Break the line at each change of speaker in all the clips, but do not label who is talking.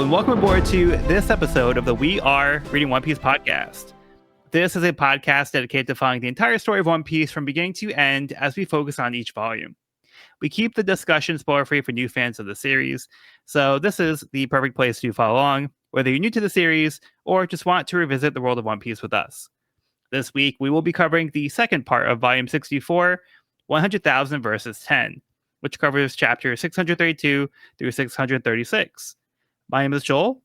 and welcome aboard to this episode of the We Are Reading One Piece podcast. This is a podcast dedicated to following the entire story of One Piece from beginning to end as we focus on each volume. We keep the discussion spoiler-free for new fans of the series, so this is the perfect place to follow along, whether you're new to the series or just want to revisit the world of One Piece with us. This week, we will be covering the second part of Volume 64, 100,000 versus 10, which covers chapters 632 through 636. My name is Joel.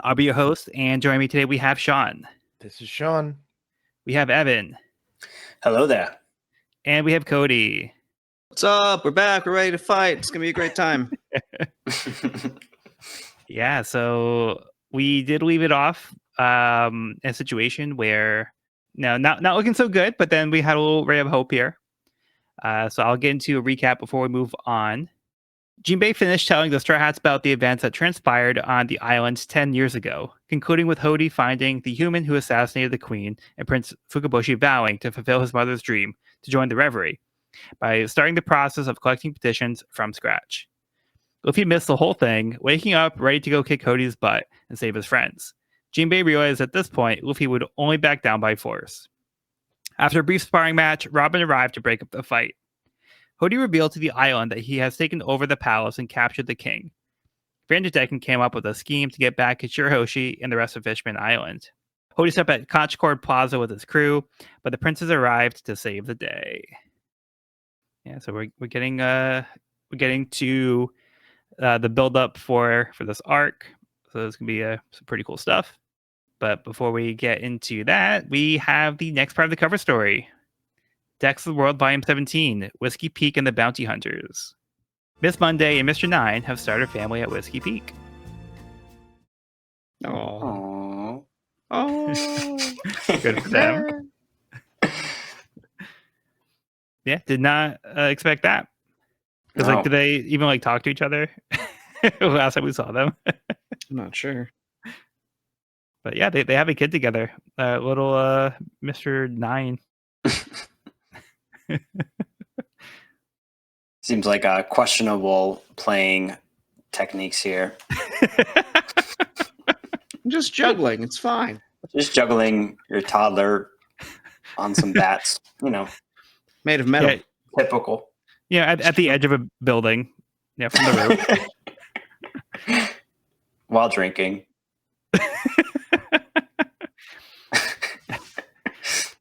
I'll be your host, and joining me today we have Sean.
This is Sean.
We have Evan.
Hello there.
And we have Cody.
What's up? We're back. We're ready to fight. It's going to be a great time.
Yeah, so we did leave it off in a situation where, not looking so good, but then we had a little ray of hope here. So I'll get into a recap before we move on. Jinbei finished telling the Straw Hats about the events that transpired on the island 10 years ago, concluding with Hody finding the human who assassinated the queen and Prince Fukaboshi vowing to fulfill his mother's dream to join the reverie by starting the process of collecting petitions from scratch. Luffy missed the whole thing, waking up ready to go kick Hody's butt and save his friends. Jinbei realized at this point Luffy would only back down by force. After a brief sparring match, Robin arrived to break up the fight. Hody revealed to the island that he has taken over the palace and captured the king. Vanderdecken came up with a scheme to get back at Shirahoshi and the rest of Fishman Island. Hody stepped at Concord Plaza with his crew, but the princes arrived to save the day. Yeah, so we're getting to the build up for this arc. So it's gonna be some pretty cool stuff. But before we get into that, we have the next part of the cover story. Decks of the World Volume 17, Whiskey Peak and the Bounty Hunters. Miss Monday and Mr. Nine have started a family at Whiskey Peak.
Oh.
Good for them. Yeah, did not expect that. Because did they even talk to each other last time we saw them?
I'm not sure.
But yeah, they have a kid together. Little Mr. Nine.
Seems like questionable playing techniques here.
Just juggling. It's fine.
Just juggling your toddler on some bats.
Made of metal.
Yeah.
Typical.
Yeah, at the edge of a building. Yeah, from the roof.
While drinking.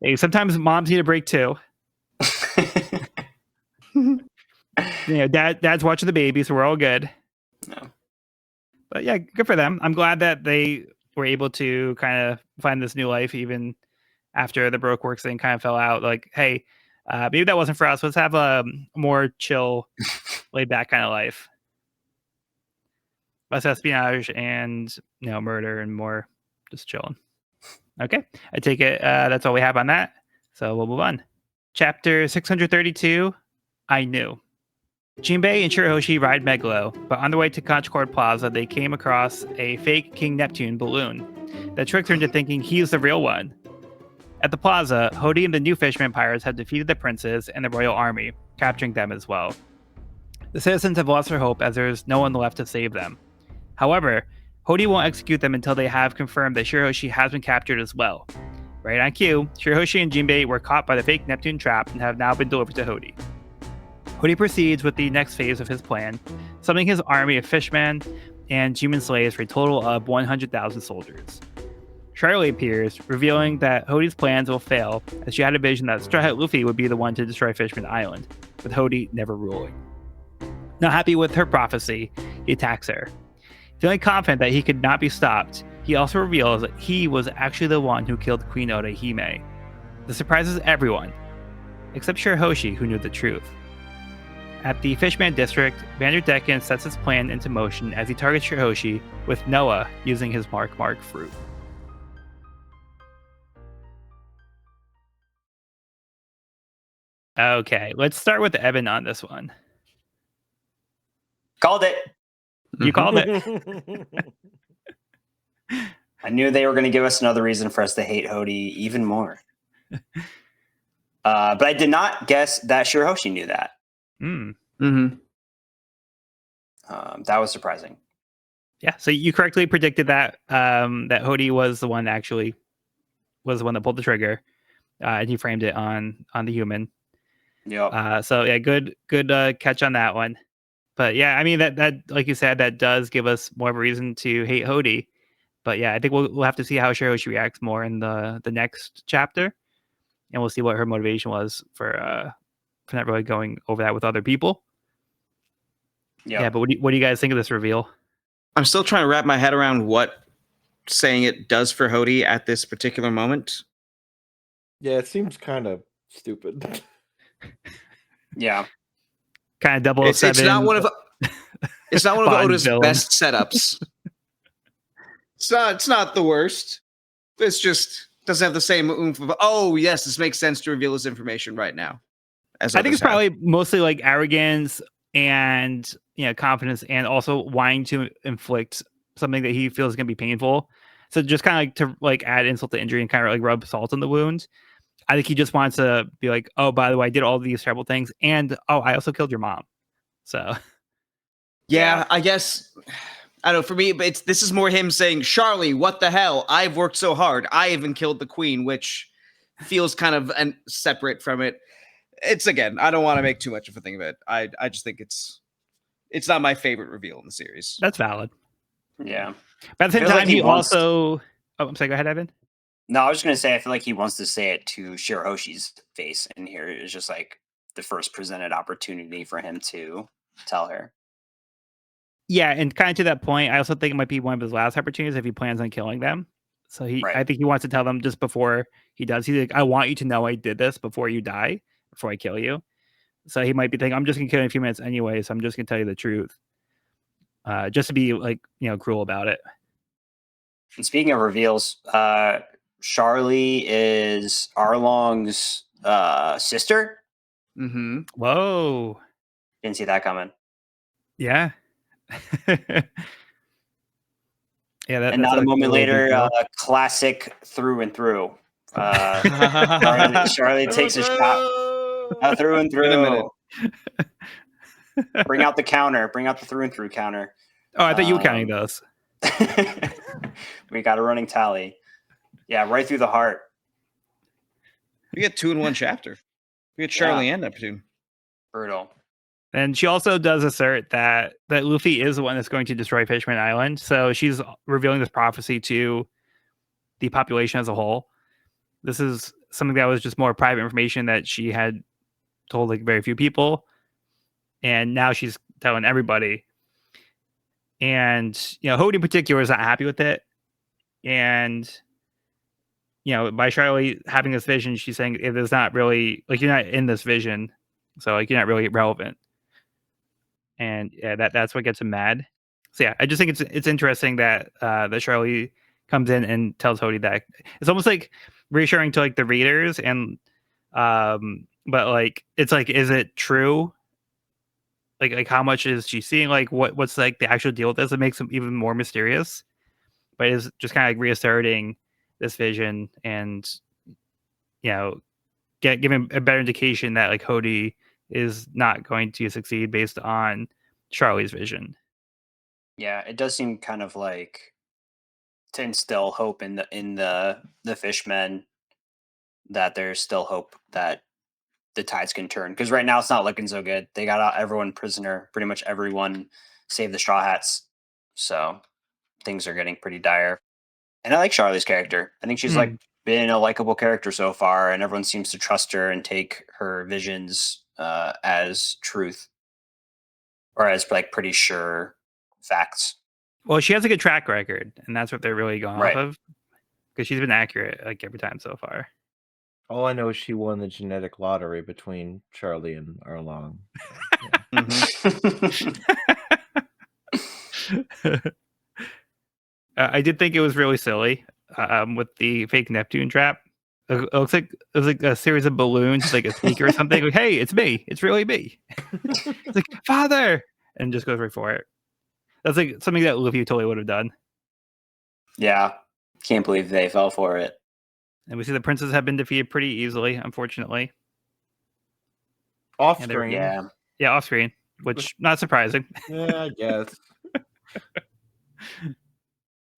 Hey, sometimes moms need a break too. Dad's watching the baby, so we're all good.
No.
But yeah, good for them. I'm glad that they were able to kind of find this new life even after the Baroque Works thing kind of fell out. Like, hey, maybe that wasn't for us. Let's have a more chill, laid back kind of life. Less espionage and murder and more just chilling. Okay, I take it that's all we have on that. So we'll move on. Chapter 632, I Knew. Jinbei and Shirahoshi ride Megalo, but on the way to Concord Plaza, they came across a fake King Neptune balloon that tricked her into thinking he's the real one. At the plaza, Hody and the new fisherman pirates have defeated the princes and the royal army, capturing them as well. The citizens have lost their hope as there is no one left to save them. However, Hody won't execute them until they have confirmed that Shirahoshi has been captured as well. Right on cue, Shirahoshi and Jinbei were caught by the fake Neptune trap and have now been delivered to Hody. Hody proceeds with the next phase of his plan, summoning his army of fishmen and human slaves for a total of 100,000 soldiers. Charlie appears, revealing that Hody's plans will fail, as she had a vision that Straw Hat Luffy would be the one to destroy Fishman Island, with Hody never ruling. Not happy with her prophecy, he attacks her. Feeling confident that he could not be stopped, he also reveals that he was actually the one who killed Queen Orihime. This surprises everyone, except Shirahoshi, who knew the truth. At the Fishman District, Vanderdecken sets his plan into motion as he targets Shirahoshi, with Noah using his Mark fruit. Okay, let's start with Evan on this one.
Called it.
You called it.
I knew they were going to give us another reason for us to hate Hody even more. But I did not guess that Shirahoshi knew that.
Mm.
Mm-hmm.
That was surprising.
Yeah, so you correctly predicted that that Hody was the one that pulled the trigger, and he framed it on the human.
Yep.
So yeah, good catch on that one. But yeah, I mean that like you said, that does give us more of a reason to hate Hody. But yeah, I think we'll have to see how Shiroshi reacts more in the next chapter, and we'll see what her motivation was for not really going over that with other people.
Yep.
Yeah, but what do you guys think of this reveal?
I'm still trying to wrap my head around what saying it does for Hody at this particular moment.
Yeah, it seems kind of stupid.
Yeah.
Kind of 007.
It's not one of
Bond
Oda's
villain.
best setups. It's not the worst. It's just doesn't have the same oomph of, oh yes, this makes sense to reveal this information right now. As
I think
others
it's probably mostly like arrogance and confidence, and also wanting to inflict something that he feels is going to be painful. So just kind of like to like add insult to injury and kind of like rub salt in the wound. I think he just wants to be like, oh, by the way, I did all these terrible things, and oh, I also killed your mom. So
Yeah, I guess I don't know. For me, but this is more him saying, "Charlie, what the hell? I've worked so hard. I even killed the queen," which feels kind of separate from it. It's again, I don't want to make too much of a thing of it. I just think it's not my favorite reveal in the series.
that's valid.
Yeah.
But at the same
Feels
time,
like
he
he wants-
also. Oh, I'm sorry. Go ahead, Evan.
No, I was just gonna say I feel like he wants to say it to Shiroshi's face, and here is just like the first presented opportunity for him to tell her.
Yeah, and kind of to that point, I also think it might be one of his last opportunities if he plans on killing them. So
Right.
I think he wants to tell them just before he does. He's like, I want you to know I did this before you die, before I kill you. So he might be thinking, I'm just gonna kill you in a few minutes anyway, so I'm just gonna tell you the truth. Just to be like, cruel about it.
And speaking of reveals, Charlie is Arlong's sister.
Mm-hmm.
Whoa.
Didn't see that coming.
Yeah. Yeah,
And
that's
not a moment
cool
later,
detail.
classic through and through. Charlie takes a shot through and through.
Wait a minute.
Bring out the counter. Bring out the through and through counter.
Oh, I thought you were counting those.
We got a running tally. Yeah, right through the heart.
We get 2 in 1 chapter. We get Charlie and Neptune.
Brutal.
And she also does assert that Luffy is the one that's going to destroy Fishman Island. So she's revealing this prophecy to the population as a whole. This is something that was just more private information that she had told like very few people. And now she's telling everybody. And, Hody in particular is not happy with it. And, by Charlie having this vision, she's saying it is not really, like, you're not in this vision. So, like, you're not really relevant. And yeah, that's what gets him mad. So yeah, I just think it's interesting that that Charlie comes in and tells Hody that. It's almost like reassuring to like the readers, and but like it's like, is it true? Like how much is she seeing? Like what's like the actual deal with this? It makes them even more mysterious. But it's just kind of like reasserting this vision, and giving a better indication that like Hody is not going to succeed based on Charlie's vision.
Yeah, it does seem kind of like to instill hope in the fishmen, that there's still hope that the tides can turn, because right now it's not looking so good. They got everyone prisoner, pretty much everyone save the Straw Hats, so things are getting pretty dire. And I like Charlie's character. I think she's like been a likable character so far, and everyone seems to trust her and take her visions as truth, or as like pretty sure facts.
Well, she has a good track record, and that's what they're really going
Right.
off of, because she's been accurate like every time so far.
All I know is she won the genetic lottery between Charlie and Arlong.
I did think it was really silly with the fake Neptune trap. It looks like it was like a series of balloons, like a speaker or something. Like, hey, it's me. It's really me. It's like, Father, and just goes right for it. That's like something that Luffy totally would have done.
Yeah, can't believe they fell for it.
And we see the princes have been defeated pretty easily, unfortunately.
Off screen.
Yeah,
off screen, which not surprising.
Yeah, I guess.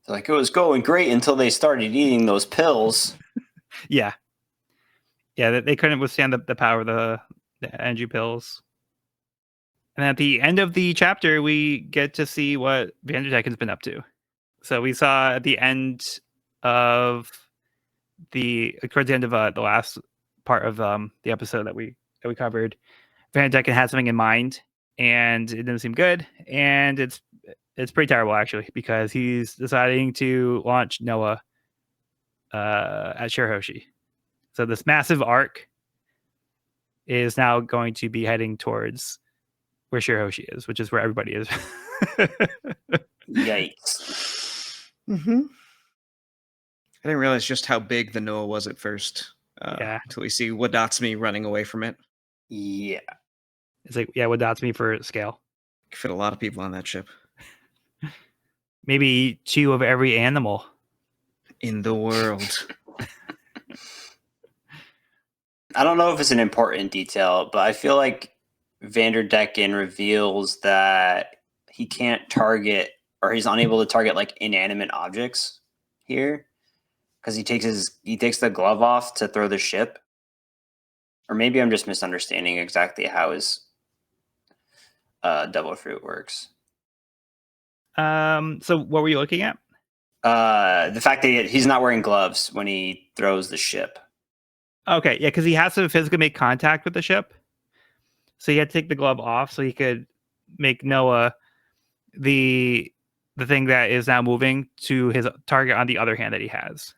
Like, it was going great until they started eating those pills.
Yeah. Yeah, they couldn't withstand the power of the energy pills. And at the end of the chapter, we get to see what Vanderdecken's been up to. So we saw at the end of towards the end of the last part of the episode that we covered, Vanderdecken had something in mind, and it didn't seem good, and it's pretty terrible actually, because he's deciding to launch Noah at Shirahoshi. So this massive arc is now going to be heading towards where Shirahoshi is, which is where everybody is.
Yikes.
Mm-hmm. I didn't realize just how big the Noah was at first.
Yeah.
Until we see Wadatsumi running away from it.
Yeah.
It's like, yeah, Wadatsumi for scale.
Could fit a lot of people on that ship.
Maybe 2 of every animal
in the world.
I don't know if it's an important detail, but I feel like Vanderdecken reveals that he can't target, or he's unable to target, like, inanimate objects here, because he takes the glove off to throw the ship. Or maybe I'm just misunderstanding exactly how his devil fruit works.
So what were you looking at?
The fact that he's not wearing gloves when he throws the ship.
Okay, yeah, because he has to physically make contact with the ship. So he had to take the glove off so he could make Noah the thing that is now moving to his target on the other hand that he has.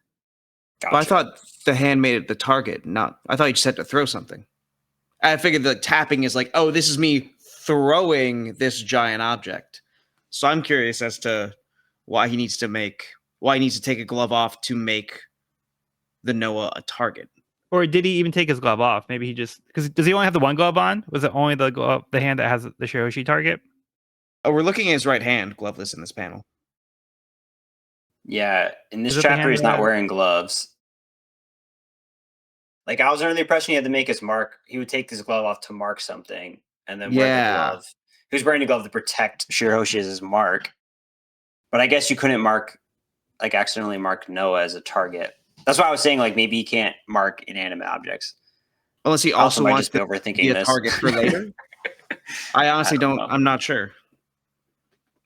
Gotcha.
But I thought the hand made it the target, I thought you just had to throw something. I figured the tapping is like, oh, this is me throwing this giant object. So I'm curious as to why he needs to take a glove off to make the Noah a target.
Or did he even take his glove off? Maybe he just, because does he only have the one glove on? Was it only the hand that has the Shirahoshi target?
Oh, we're looking at his right hand, gloveless in this panel.
Yeah, in this
Is it the
chapter,
hand
he's not
that-
wearing gloves. Like, I was under the impression he had to make his mark. He would take his glove off to mark something, and then wear the
Yeah.
glove. He was wearing the glove to protect Shirahoshi as his mark. But I guess you couldn't accidentally mark Noah as a target. That's why I was saying, like, maybe he can't mark inanimate objects.
Unless he also
might
wants
just be
to
overthinking
be a
this.
target for later. I honestly
I don't
don't.
know.
I'm not sure.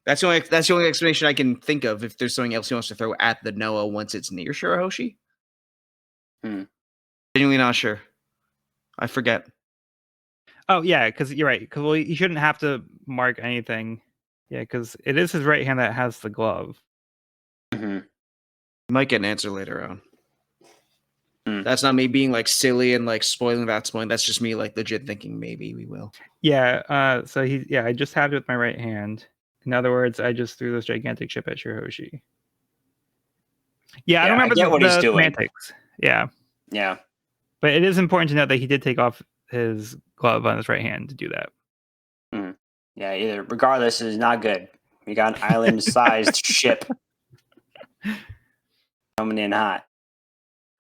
That's the only explanation I can think of. If there's something else he wants to throw at the Noah once it's near Shirahoshi. Genuinely not sure. I forget.
Oh, yeah, because you're right. Because he shouldn't have to mark anything. Yeah, because it is his right hand that has the glove.
Mm-hmm.
Might get an answer later on.
Hmm.
That's not me being like silly and like spoiling that point. That's just me like legit thinking maybe we will.
Yeah, so I just have it with my right hand. In other words, I just threw this gigantic ship at Shirahoshi. Yeah, I don't remember
get what he's
the
doing.
semantics. Yeah.
Yeah.
But it is important to note that he did take off his glove on his right hand to do that.
Yeah, regardless, is not good. We got an island-sized ship coming in hot.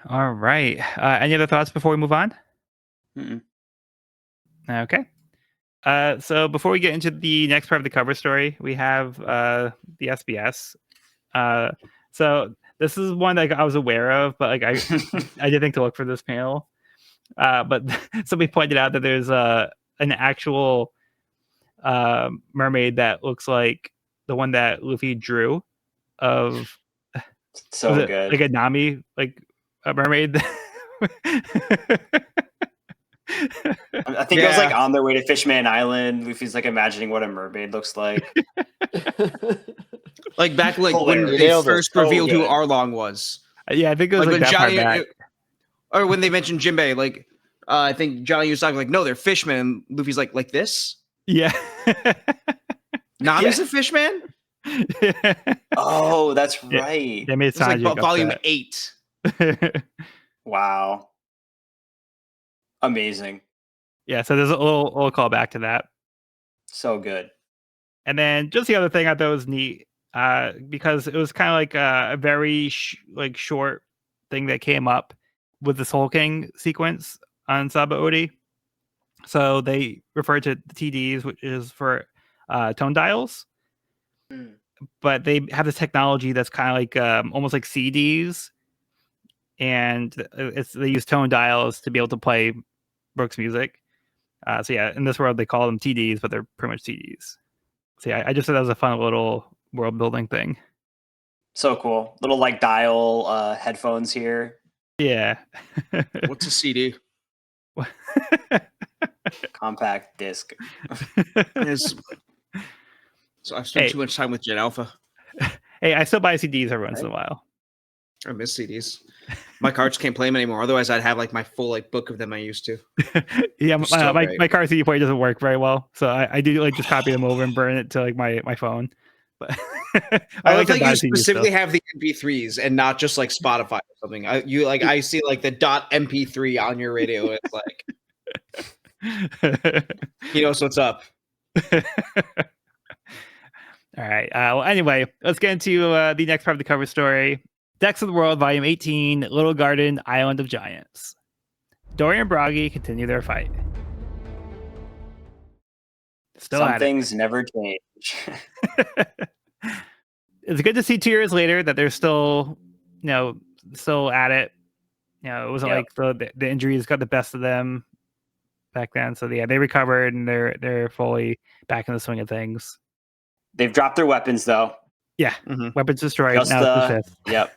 All right. Any other thoughts before we move on?
Mm-mm.
Okay. So before we get into the next part of the cover story, we have the SBS. So this is one that I was aware of, but I did think to look for this panel. But somebody pointed out that there's an actual mermaid that looks like the one that Luffy drew of
So good.
like a Nami, like a mermaid.
I think it was like on their way to Fishman Island. Luffy's like imagining what a mermaid looks like.
Like back when
Hilarious.
they
Nailed it.
first
So
revealed who
good.
Arlong was.
Yeah, I think it was like
when
that part
Johnny,
back.
or when they mentioned Jinbei, like I think Johnny was talking like, no, they're fishmen. And Luffy's like this.
Yeah.
Nami's a fishman.
Oh, that's
Yeah.
right.
They made
It's like
Sanji
volume
upset.
8.
Wow. Amazing.
Yeah, so there's a little callback to that.
So good.
And then just the other thing I thought was neat, because it was kind of like a very short thing that came up with this Soul King sequence on Sabaody. So they refer to the TDs, which is for tone dials. but they have this technology that's kind of like almost like CDs, and they use tone dials to be able to play Brooks music. So yeah, in this world they call them TDs, but they're pretty much CDs. So yeah, I just thought that was a fun little world building thing.
So cool. Little like dial headphones here.
Yeah.
What's a CD?
Compact disc.
So I've spent
Hey.
too much time with Gen Alpha.
Hey, I still buy CDs every once in a while.
I miss CDs. My cards can't play them anymore. Otherwise, I'd have like my full like book of them I used to.
Yeah,
so
my car CD player doesn't work very well, so I do like just copy them over and burn it to like my phone. But
I
like
like
to buy
you
CDs
specifically
still.
have the MP3s and not just like Spotify or something. I see like the .mp3 on your radio. It's like so what's up.
All right. Well, anyway, let's get into the next part of the cover story. Decks of the World, Volume 18, Little Garden, Island of Giants. Dory and Bragi continue their fight. Still
Some
at it.
things never change.
It's good to see 2 years later that they're still, still at it. It wasn't like the injuries got the best of them back then. So yeah, they recovered and they're fully back in the swing of things.
They've dropped their weapons though.
Yeah, weapons destroyed.
Just
now it's the fifth.
Yep.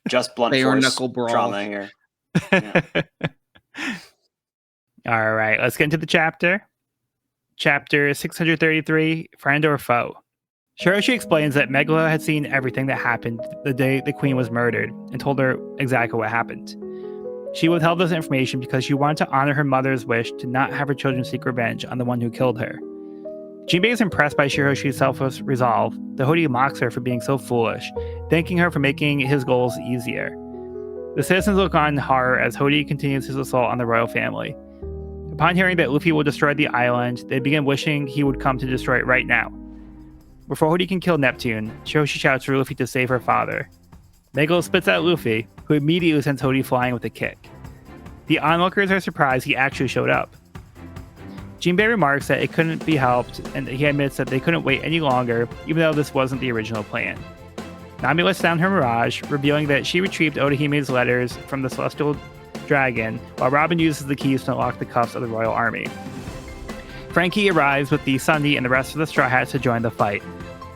Just blunt
Bare
force
knuckle brawl.
trauma here. Yeah.
All right, let's get into the chapter. Chapter 633, Friend or Foe. Shiroshi explains that Megalo had seen everything that happened the day the queen was murdered and told her exactly what happened. She withheld this information because she wanted to honor her mother's wish to not have her children seek revenge on the one who killed her. Jinbei is impressed by Shiroshi's selfless resolve, though Hody mocks her for being so foolish, thanking her for making his goals easier. The citizens look on in horror as Hody continues his assault on the royal family. Upon hearing that Luffy will destroy the island, they begin wishing he would come to destroy it right now. Before Hody can kill Neptune, Shiroshi shouts for Luffy to save her father. Megalo spits at Luffy, who immediately sends Hody flying with a kick. The onlookers are surprised he actually showed up. Jinbei remarks that it couldn't be helped, and he admits that they couldn't wait any longer, even though this wasn't the original plan. Nami lets down her mirage, revealing that she retrieved Odahime's letters from the Celestial Dragon, while Robin uses the keys to unlock the cuffs of the royal army. Frankie arrives with the Sunny and the rest of the Straw Hats to join the fight,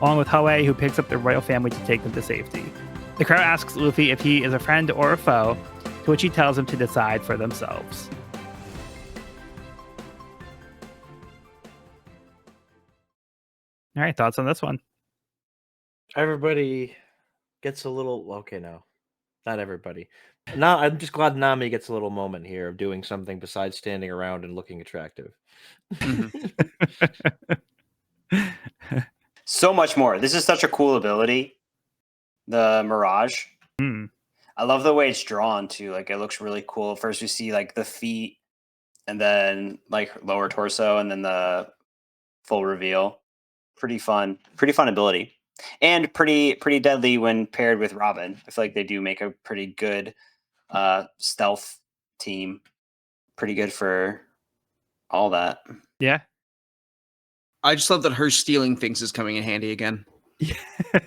along with Hoei, who picks up the royal family to take them to safety. The crowd asks Luffy if he is a friend or a foe, to which he tells them to decide for themselves. All right, thoughts on this one?
Everybody gets a little... Okay, no. Not everybody. No, I'm just glad Nami gets a little moment here of doing something besides standing around and looking attractive.
So much more. This is such a cool ability. The Mirage. I love the way it's drawn too. Like it looks really cool. First we see like the feet and then like lower torso and then the full reveal. Pretty fun ability. And pretty deadly when paired with Robin. I feel like they do make a pretty good stealth team. Pretty good for all that.
Yeah.
I just love that her stealing things is coming in handy again.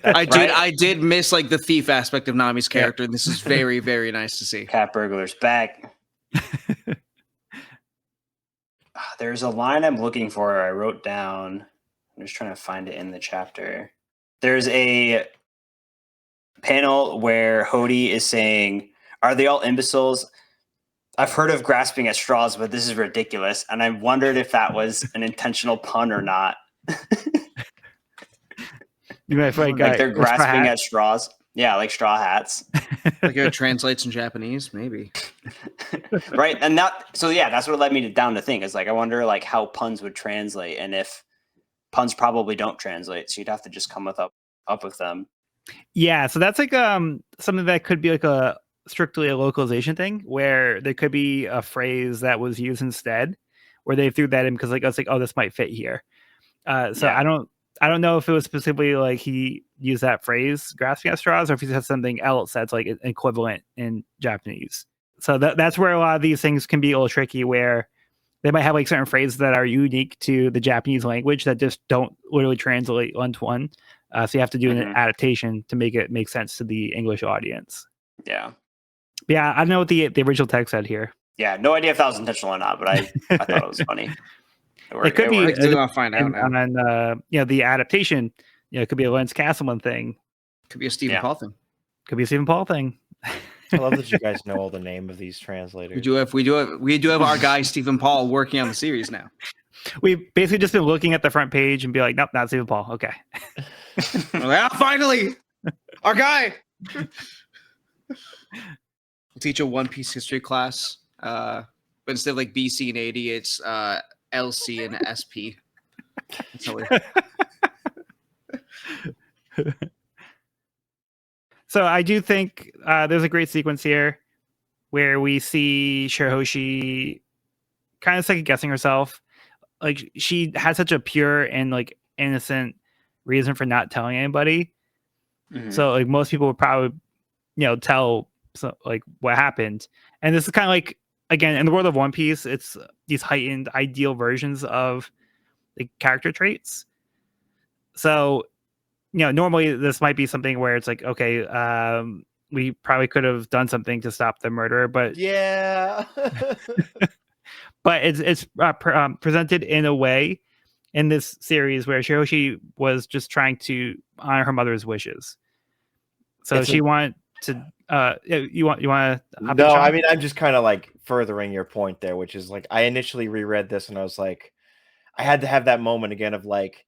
I
did miss like the thief aspect of Nami's character, and this is very, very nice to see.
Cat Burglar's back. There's a line I'm looking for. I wrote down. I'm just trying to find it in the chapter. There's a panel where Hody is saying, "Are they all imbeciles? I've heard of grasping at straws, but this is ridiculous." And I wondered if that was an intentional pun or not.
You might
like they're grasping at straws. Yeah, like straw hats.
Like it translates in Japanese, maybe.
Right. And that's what led me down to think is like, I wonder like how puns would translate and if puns probably don't translate. So you'd have to just come up with them.
Yeah. So that's like something that could be like a strictly a localization thing where there could be a phrase that was used instead where they threw that in because like, I was like, oh, this might fit here. I don't know if it was specifically like he used that phrase grasping at straws or if he said something else that's like equivalent in Japanese. So that's where a lot of these things can be a little tricky where they might have like certain phrases that are unique to the Japanese language that just don't literally translate one to one. So you have to do an adaptation to make it make sense to the English audience.
Yeah.
But yeah, I don't know what the original text said here.
Yeah, no idea if that was intentional or not, but I thought it was funny.
It could be.
I'll find out now.
And the adaptation, it could be a Lance Castleman thing.
Could be a Stephen Paul thing.
Could be a Stephen Paul thing.
I love that you guys know all the name of these translators.
We do have our guy Stephen Paul working on the series now.
We've basically just been looking at the front page and be like, nope, not Stephen Paul. Okay.
Finally, our guy. We'll teach a One Piece history class, but instead of like BC and AD, it's LC and SP. That's how we...
So I do think there's a great sequence here where we see Shirahoshi kind of second guessing herself. Like, she had such a pure and like innocent reason for not telling anybody. So like most people would probably, tell like what happened. And this is kind of like, again, in the world of One Piece, it's these heightened ideal versions of the character traits. So, normally this might be something where it's like, okay, we probably could have done something to stop the murder, but
yeah.
but it's presented in a way in this series where Shirahoshi was just trying to honor her mother's wishes. So she wanted to. You want to?
No, I mean, I'm just kind of like furthering your point there, which is like I initially reread this and I was like, I had to have that moment again of like,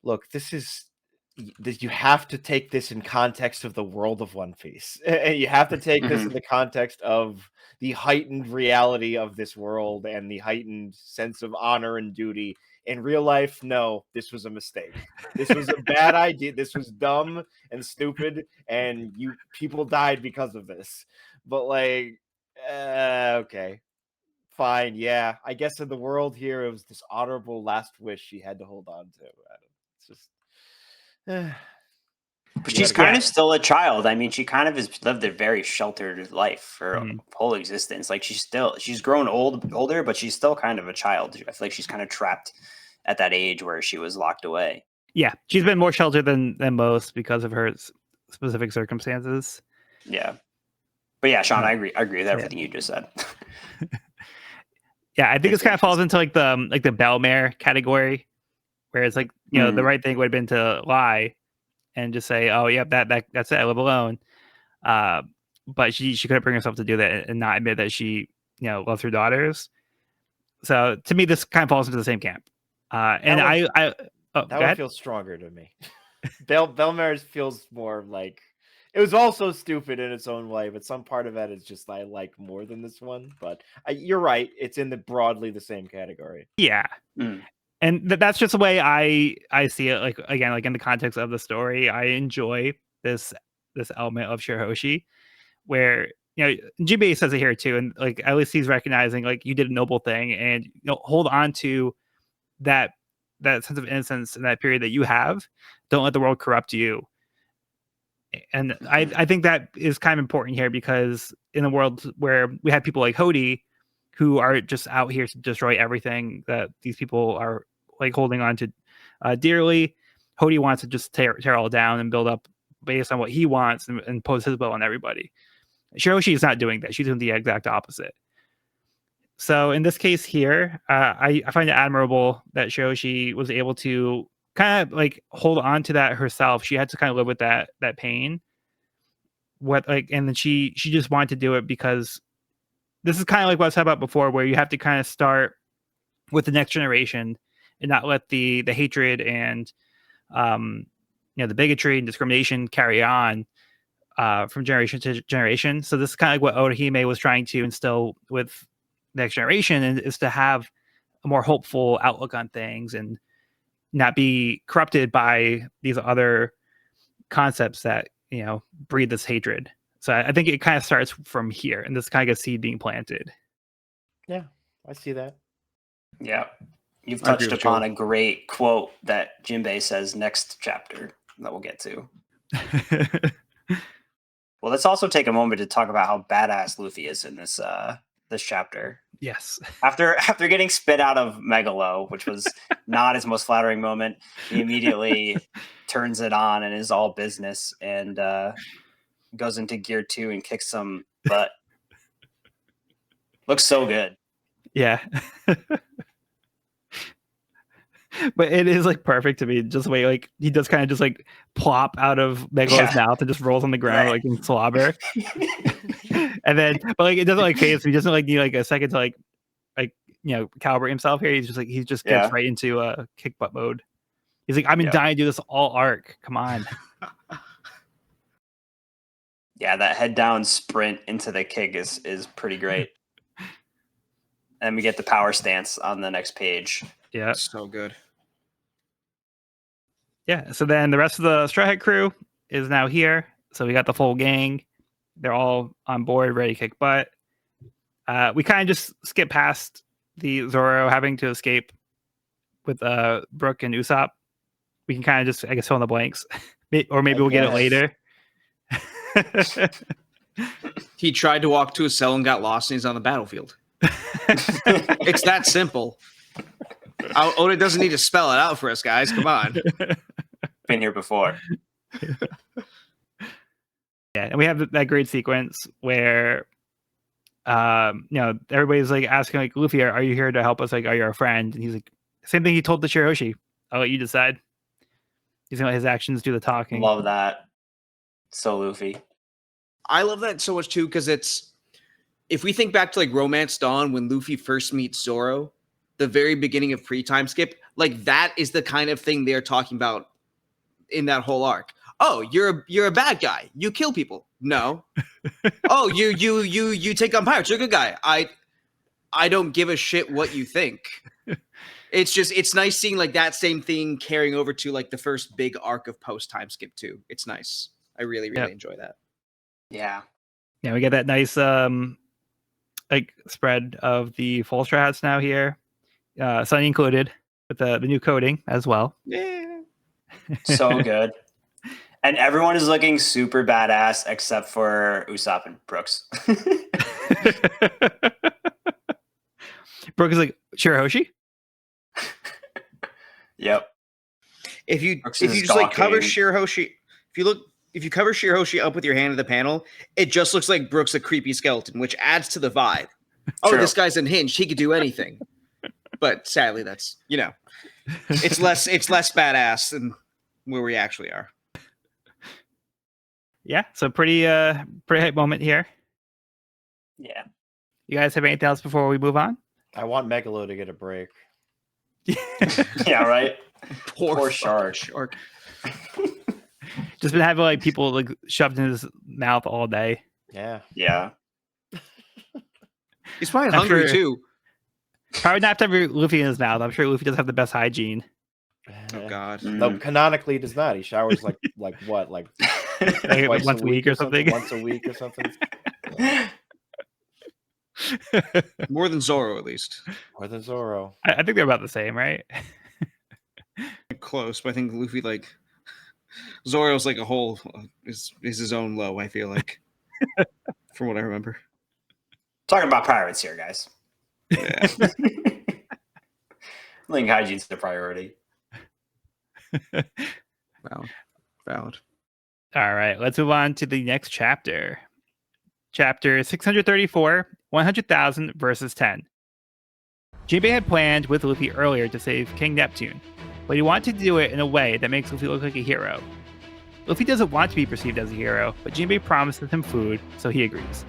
look, this is. You have to take this in context of the world of One Piece, and you have to take this in the context of the heightened reality of this world and the heightened sense of honor and duty. In real life, no, this was a mistake. This was a bad idea. This was dumb and stupid, and people died because of this. But like, okay, fine, yeah. I guess in the world here, it was this honorable last wish she had to hold on to. It's just.
But she's kind of still a child. I mean, she kind of has lived a very sheltered life for a whole existence. Like she's grown older, but she's still kind of a child. I feel like she's kind of trapped at that age where she was locked away.
Yeah, she's been more sheltered than most because of her specific circumstances.
Yeah, but yeah, Sean, I agree with everything you just said.
Yeah, I think this kind of falls into like the Bellmare category. Where it's like, the right thing would have been to lie and just say, oh, yeah, that's it. I live alone. But she couldn't bring herself to do that and not admit that she, loves her daughters. So to me, this kind of falls into the same camp. That
one feels stronger to me. Bellmare feels more like it was also stupid in its own way, but some part of it is just I like more than this one. But you're right. It's in broadly the same category.
Yeah. And that's just the way I see it. Like, again, like in the context of the story, I enjoy this element of Shirahoshi, where Jinbei says it here too, and like at least he's recognizing like you did a noble thing, and hold on to that sense of innocence in that period that you have. Don't let the world corrupt you. And I think that is kind of important here because in a world where we have people like Hody, who are just out here to destroy everything that these people are like holding on to dearly. Hody wants to just tear all down and build up based on what he wants and impose his will on everybody. Shirahoshi is not doing that. She's doing the exact opposite. So in this case here, I find it admirable that Shirahoshi was able to kind of like hold on to that herself. She had to kind of live with that pain. And then she just wanted to do it because this is kind of like what I was talking about before, where you have to kind of start with the next generation and not let the hatred and the bigotry and discrimination carry on from generation to generation. So this is kind of like what Orihime was trying to instill with the next generation, and is to have a more hopeful outlook on things and not be corrupted by these other concepts that breed this hatred. So I think it kind of starts from here, and this kind of a seed being planted.
Yeah, I see that.
Yeah. You've touched upon a great quote that Jinbei says next chapter that we'll get to. Well, let's also take a moment to talk about how badass Luffy is in this chapter.
Yes.
After getting spit out of Megalo, which was not his most flattering moment, he immediately turns it on and is all business and goes into gear 2 and kicks some butt. Looks so good.
Yeah. But it is like perfect to me, just the way like he does kind of just like plop out of Megalo's mouth and just rolls on the ground like in slobber. And then, but like it doesn't like phase. He doesn't like need like a second to like calibrate himself here. He's just gets right into kick butt mode. He's like, I've been dying to do this all arc. Come on.
Yeah, that head down sprint into the kick is pretty great. And we get the power stance on the next page.
Yeah,
so good.
Yeah, so then the rest of the Straw Hat crew is now here. So we got the full gang. They're all on board, ready to kick butt. We kind of just skip past the Zoro having to escape with Brooke and Usopp. We can kind of just, I guess, fill in the blanks. Or maybe we'll get it later.
He tried to walk to a cell and got lost and he's on the battlefield. It's that simple. Oda doesn't need to spell it out for us, guys. Come on.
Been here before.
Yeah, and we have that great sequence where everybody's like asking like, Luffy, are you here to help us? Like, are you our friend? And he's like, same thing he told the Shirahoshi. I'll let you decide. He's gonna let his actions do the talking.
Love that. So Luffy.
I love that so much too, because it's, if we think back to like Romance Dawn when Luffy first meets Zoro, the very beginning of pre-time skip, like that is the kind of thing they're talking about in that whole arc. Oh, you're a bad guy. You kill people. No. Oh, you take on pirates. You're a good guy. I don't give a shit what you think. It's nice seeing like that same thing carrying over to like the first big arc of post time skip too. It's nice. I really enjoy that.
Yeah.
Yeah, we get that nice like spread of the full Straw Hats now here. Sunny included with the new coating as well.
Yeah.
So good. And everyone is looking super badass except for Usopp and Brooks.
Brooke is like, Shirahoshi?
Yep.
If you just like cover Shirahoshi, if you cover Shirahoshi up with your hand in the panel, it just looks like Brooks a creepy skeleton, which adds to the vibe. Oh, this guy's unhinged. He could do anything. But sadly, that's, it's less badass than where we actually are.
Yeah, so pretty hype moment here.
Yeah.
You guys have anything else before we move on?
I want Megalo to get a break.
Yeah, right.
Poor
shark.
Just been having like people like shoved in his mouth all day.
Yeah.
Yeah.
He's probably hungry too.
Probably not to have Luffy in his mouth. I'm sure Luffy doesn't have the best hygiene.
Oh God.
No, canonically does not. He showers like what? Like
once a week or something.
Once a week or something.
More than Zoro, at least.
More than Zoro.
I think they're about the same, right?
Close, but I think Luffy Zoro's like a whole is his own low. I feel like, from what I remember.
Talking about pirates here, guys.
Yeah.
I think hygiene's the priority.
Valid.
All right, let's move on to the next chapter. Chapter 634, 100,000 versus 10. Jinbei had planned with Luffy earlier to save King Neptune, but he wanted to do it in a way that makes Luffy look like a hero. Luffy doesn't want to be perceived as a hero, but Jinbei promises him food, so he agrees.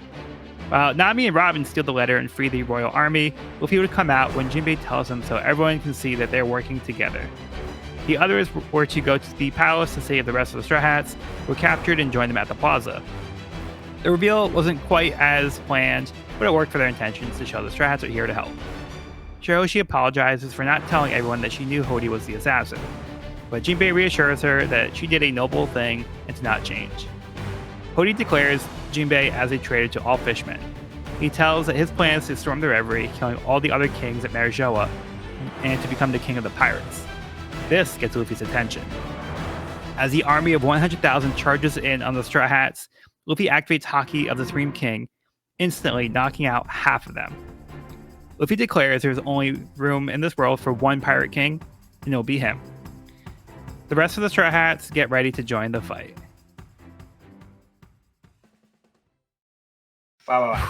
While Nami and Robin steal the letter and free the royal army, Luffy would come out when Jinbei tells him so everyone can see that they're working together. The others were to go to the palace to save the rest of the Straw Hats, were captured and join them at the plaza. The reveal wasn't quite as planned, but it worked for their intentions to show the Straw Hats are here to help. Shirahoshi apologizes for not telling everyone that she knew Hody was the assassin, but Jinbei reassures her that she did a noble thing and to not change. Hody declares Jinbei as a traitor to all fishmen. He tells that his plan is to storm the reverie, killing all the other kings at Marijoa, and to become the king of the pirates. This gets Luffy's attention. As the army of 100,000 charges in on the Straw Hats, Luffy activates Haki of the Supreme King, instantly knocking out half of them. Luffy declares there's only room in this world for one pirate king, and it'll be him. The rest of the Straw Hats get ready to join the fight.
Wow.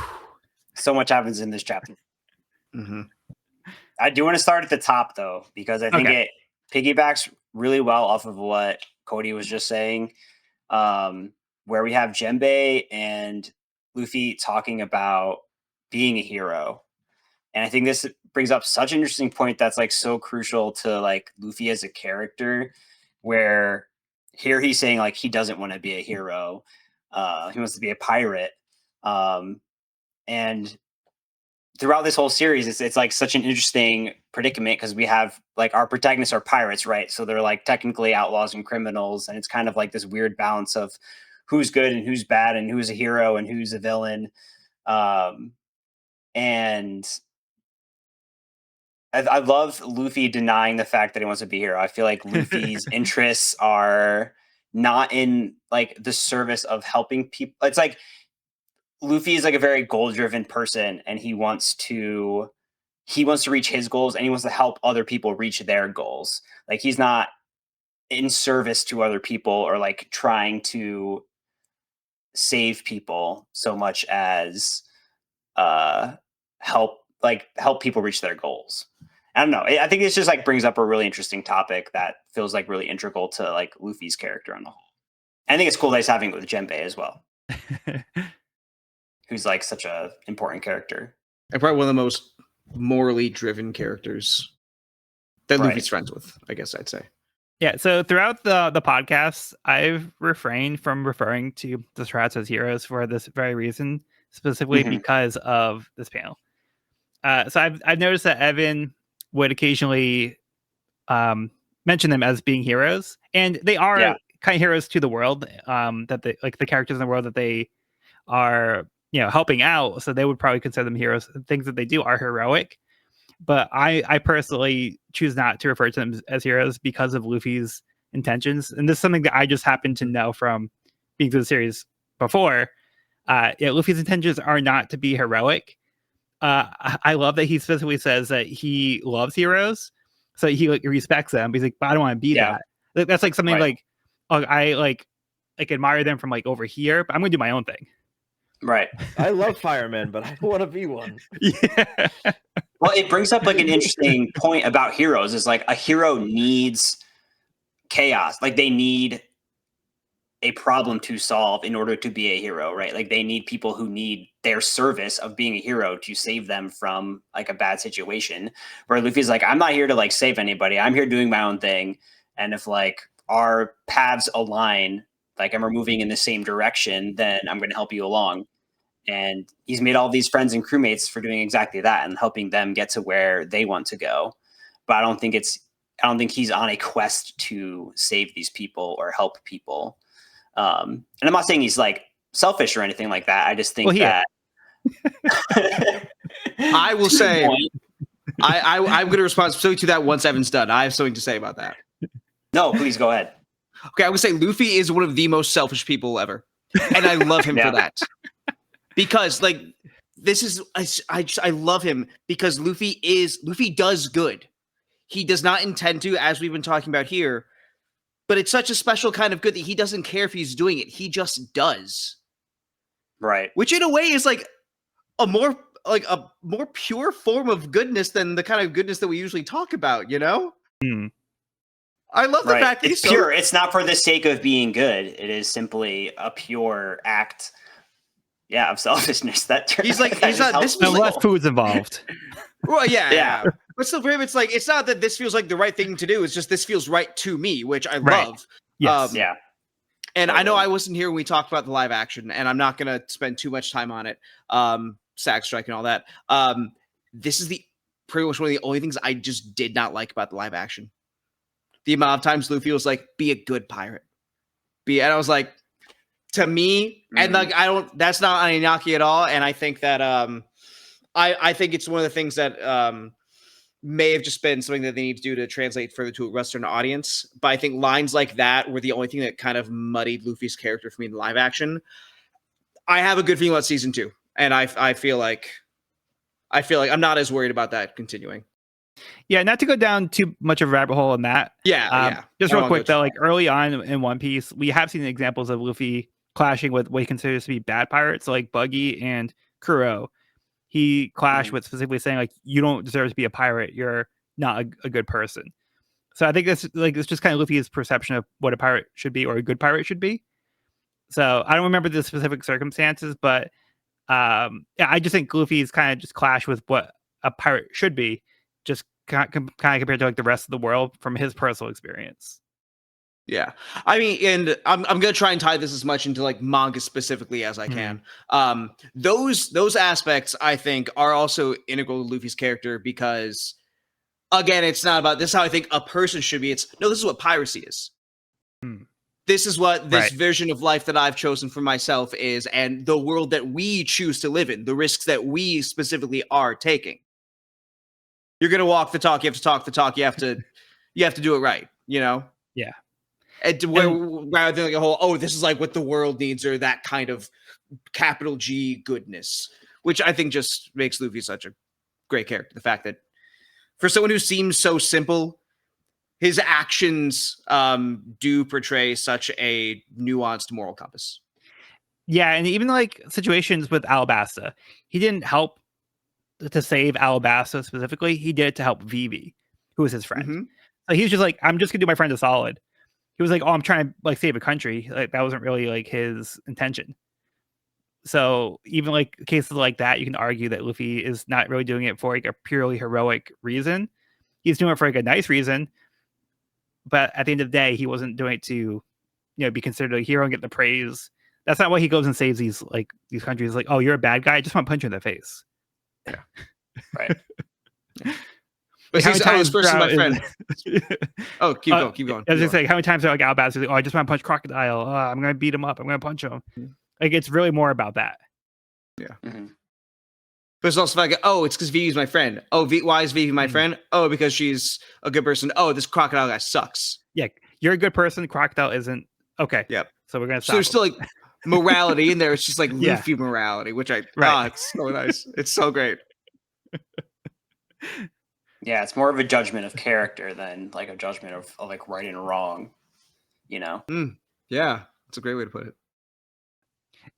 So much happens in this chapter.
Mm-hmm.
I do want to start at the top, though, because I think it piggybacks really well off of what Cody was just saying, where we have Djembe and Luffy talking about being a hero. And I think this brings up such an interesting point that's like so crucial to like Luffy as a character, where here he's saying like he doesn't want to be a hero. He wants to be a pirate. And throughout this whole series, it's like such an interesting predicament because we have like our protagonists are pirates, right? So they're like technically outlaws and criminals, and it's kind of like this weird balance of who's good and who's bad and who's a hero and who's a villain. And I love Luffy denying the fact that he wants to be a hero. I feel like Luffy's interests are not in like the service of helping people. It's like Luffy is like a very goal-driven person, and he wants to reach his goals, and he wants to help other people reach their goals. Like he's not in service to other people or like trying to save people so much as help people reach their goals. I don't know. I think this just like brings up a really interesting topic that feels like really integral to like Luffy's character on the whole. I think it's cool that he's having it with Djembe as well, who's like such a important character.
And probably one of the most morally driven characters that Luffy's friends with, I guess I'd say.
Yeah, so throughout the podcast, I've refrained from referring to the Straw Hats as heroes for this very reason, specifically because of this panel. So I've noticed that Evan would occasionally mention them as being heroes, and they are kind of heroes to the world. That they like the characters in the world that they are, helping out. So they would probably consider them heroes. Things that they do are heroic, but I personally choose not to refer to them as heroes because of Luffy's intentions. And this is something that I just happen to know from being through the series before. Luffy's intentions are not to be heroic. I love that he specifically says that he loves heroes, so he like respects them. But he's like, but I don't want to be that. That's like something like, oh, I like admire them from like over here, but I'm going to do my own thing.
Right.
I love firemen, but I don't want to be one.
Yeah.
Well, it brings up like an interesting point about heroes. Is like a hero needs chaos. Like they need a problem to solve in order to be a hero, right? Like they need people who need their service of being a hero to save them from like a bad situation. Where Luffy's like, I'm not here to like save anybody. I'm here doing my own thing. And if like our paths align, like and we're moving in the same direction, then I'm going to help you along. And he's made all these friends and crewmates for doing exactly that and helping them get to where they want to go. But I don't think he's on a quest to save these people or help people. And I'm not saying he's like selfish or anything like that. I just think that
I will say I'm going to respond specifically to that once Evan's done. I have something to say about that.
No, please go ahead.
Okay, I would say Luffy is one of the most selfish people ever, and I love him for that. Because like this is I love him because Luffy does good. He does not intend to, as we've been talking about here, but it's such a special kind of good that he doesn't care if he's doing it. He just does.
Right.
Which in a way is like a more pure form of goodness than the kind of goodness that we usually talk about, you know? I love the fact that
it's pure. It's not for the sake of being good. It is simply a pure act of selfishness.
He's not this feels
less food's involved.
Well, yeah. But still for him, it's like it's not that this feels like the right thing to do, it's just this feels right to me, which I love.
Yes.
And I know I wasn't here when we talked about the live action, and I'm not gonna spend too much time on it. Sack strike and all that. This is pretty much one of the only things I just did not like about the live action. The amount of times Luffy was like, be a good pirate. And I was like, to me, and like that's not Anunnaki at all. And I think that I think it's one of the things that may have just been something that they need to do to translate further to a Western audience. But I think lines like that were the only thing that kind of muddied Luffy's character for me in the live action. I have a good feeling about season 2, and I feel like I'm not as worried about that continuing.
Yeah, not to go down too much of a rabbit hole in that.
Yeah.
Just
I
real
won't
quick
go
though,
too
like early on in One Piece, we have seen examples of Luffy clashing with what he considers to be bad pirates, like Buggy and Kuro. He clashed with specifically saying like, "You don't deserve to be a pirate. You're not a good person." So I think that's like it's just kind of Luffy's perception of what a pirate should be or a good pirate should be. So I don't remember the specific circumstances, but yeah, I just think Luffy's kind of just clash with what a pirate should be, just kind of compared to like the rest of the world from his personal experience.
Yeah. I mean, and I'm gonna try and tie this as much into like manga specifically as I can. Those aspects I think are also integral to Luffy's character because again, it's not about this is how I think a person should be. It's no, this is what piracy is. This is what this vision of life that I've chosen for myself is, and the world that we choose to live in, the risks that we specifically are taking. You're gonna walk the talk, you have to talk the talk, you have to do it right, you know?
Yeah.
And rather than like a whole, this is like what the world needs, or that kind of capital G goodness, which I think just makes Luffy such a great character. The fact that for someone who seems so simple, his actions do portray such a nuanced moral compass.
Yeah, and even like situations with Alabasta, he didn't help to save Alabasta specifically. He did it to help Vivi, who was his friend. So he was just like, "I'm just gonna do my friend a solid." He was like, "Oh, I'm trying to like save a country." Like that wasn't really like his intention. So even like cases like that, you can argue that Luffy is not really doing it for like a purely heroic reason. He's doing it for like a nice reason, but at the end of the day, he wasn't doing it to, be considered a hero and get the praise. That's not why he goes and saves these countries. Like, "Oh, you're a bad guy. I just want to punch you in the face."
Yeah,
right.
But he's this person, my friend. Keep going.
I was just like, how many times are like Alabasta like, "Oh, I just want to punch Crocodile. I'm gonna beat him up. I'm gonna punch him." Like it's really more about that.
Yeah. But it's also like, it's because Vivi's my friend. Why is Vivi my friend? Oh, because she's a good person. Oh, this Crocodile guy sucks.
Yeah, you're a good person. Crocodile isn't. Okay.
Yep.
So we're gonna.
So there's still like morality in there. It's just like Luffy morality, which it's so nice. It's so great.
Yeah, it's more of a judgment of character than like a judgment of like right and wrong. Yeah,
that's a great way to put it.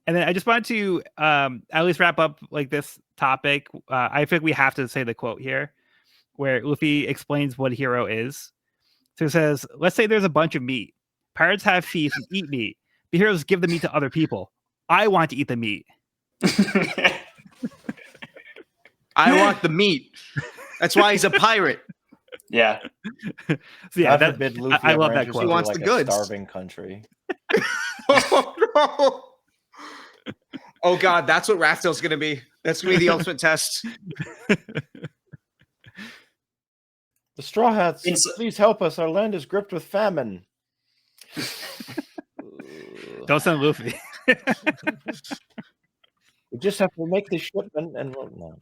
And then I just wanted to at least wrap up like this topic. I think we have to say the quote here, where Luffy explains what a hero is. So it says, "Let's say there's a bunch of meat. Pirates have feasts and eat meat. The heroes give the meat to other people. I want to eat the meat."
I want the meat. That's why he's a pirate.
Yeah.
So yeah,
I love that quote.
He wants the goods.
Starving country.
Oh no. Oh God, that's what Raftel's gonna be. That's gonna be the ultimate test.
The Straw Hats, please help us. Our land is gripped with famine.
Don't send Luffy.
We just have to make the shipment and no.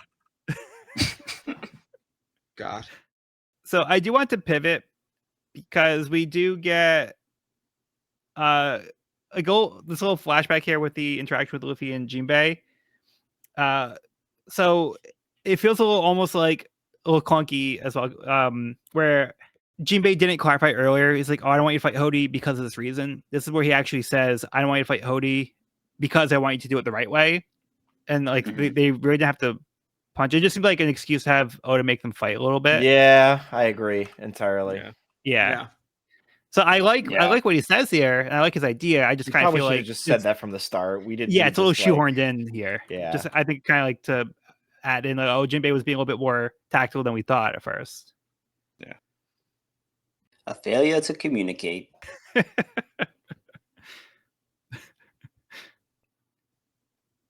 God.
So I do want to pivot because we do get this little flashback here with the interaction with Luffy and Jinbei. So it feels almost like a little clunky as well. Where Jinbei didn't clarify earlier. He's like, "Oh, I don't want you to fight Hody because of this reason." This is where he actually says, "I don't want you to fight Hody because I want you to do it the right way." And like they really didn't have to punch. It just seemed like an excuse to have Oda make them fight a little bit.
Yeah, I agree entirely.
Yeah. So I like what he says here, and I like his idea. I just kind of feel like
just said that from the start. We did.
Yeah, it's a little shoehorned in here.
Yeah.
Just I think kind of like to add in, like, Jinbei was being a little bit more tactical than we thought at first.
Yeah.
A failure to communicate.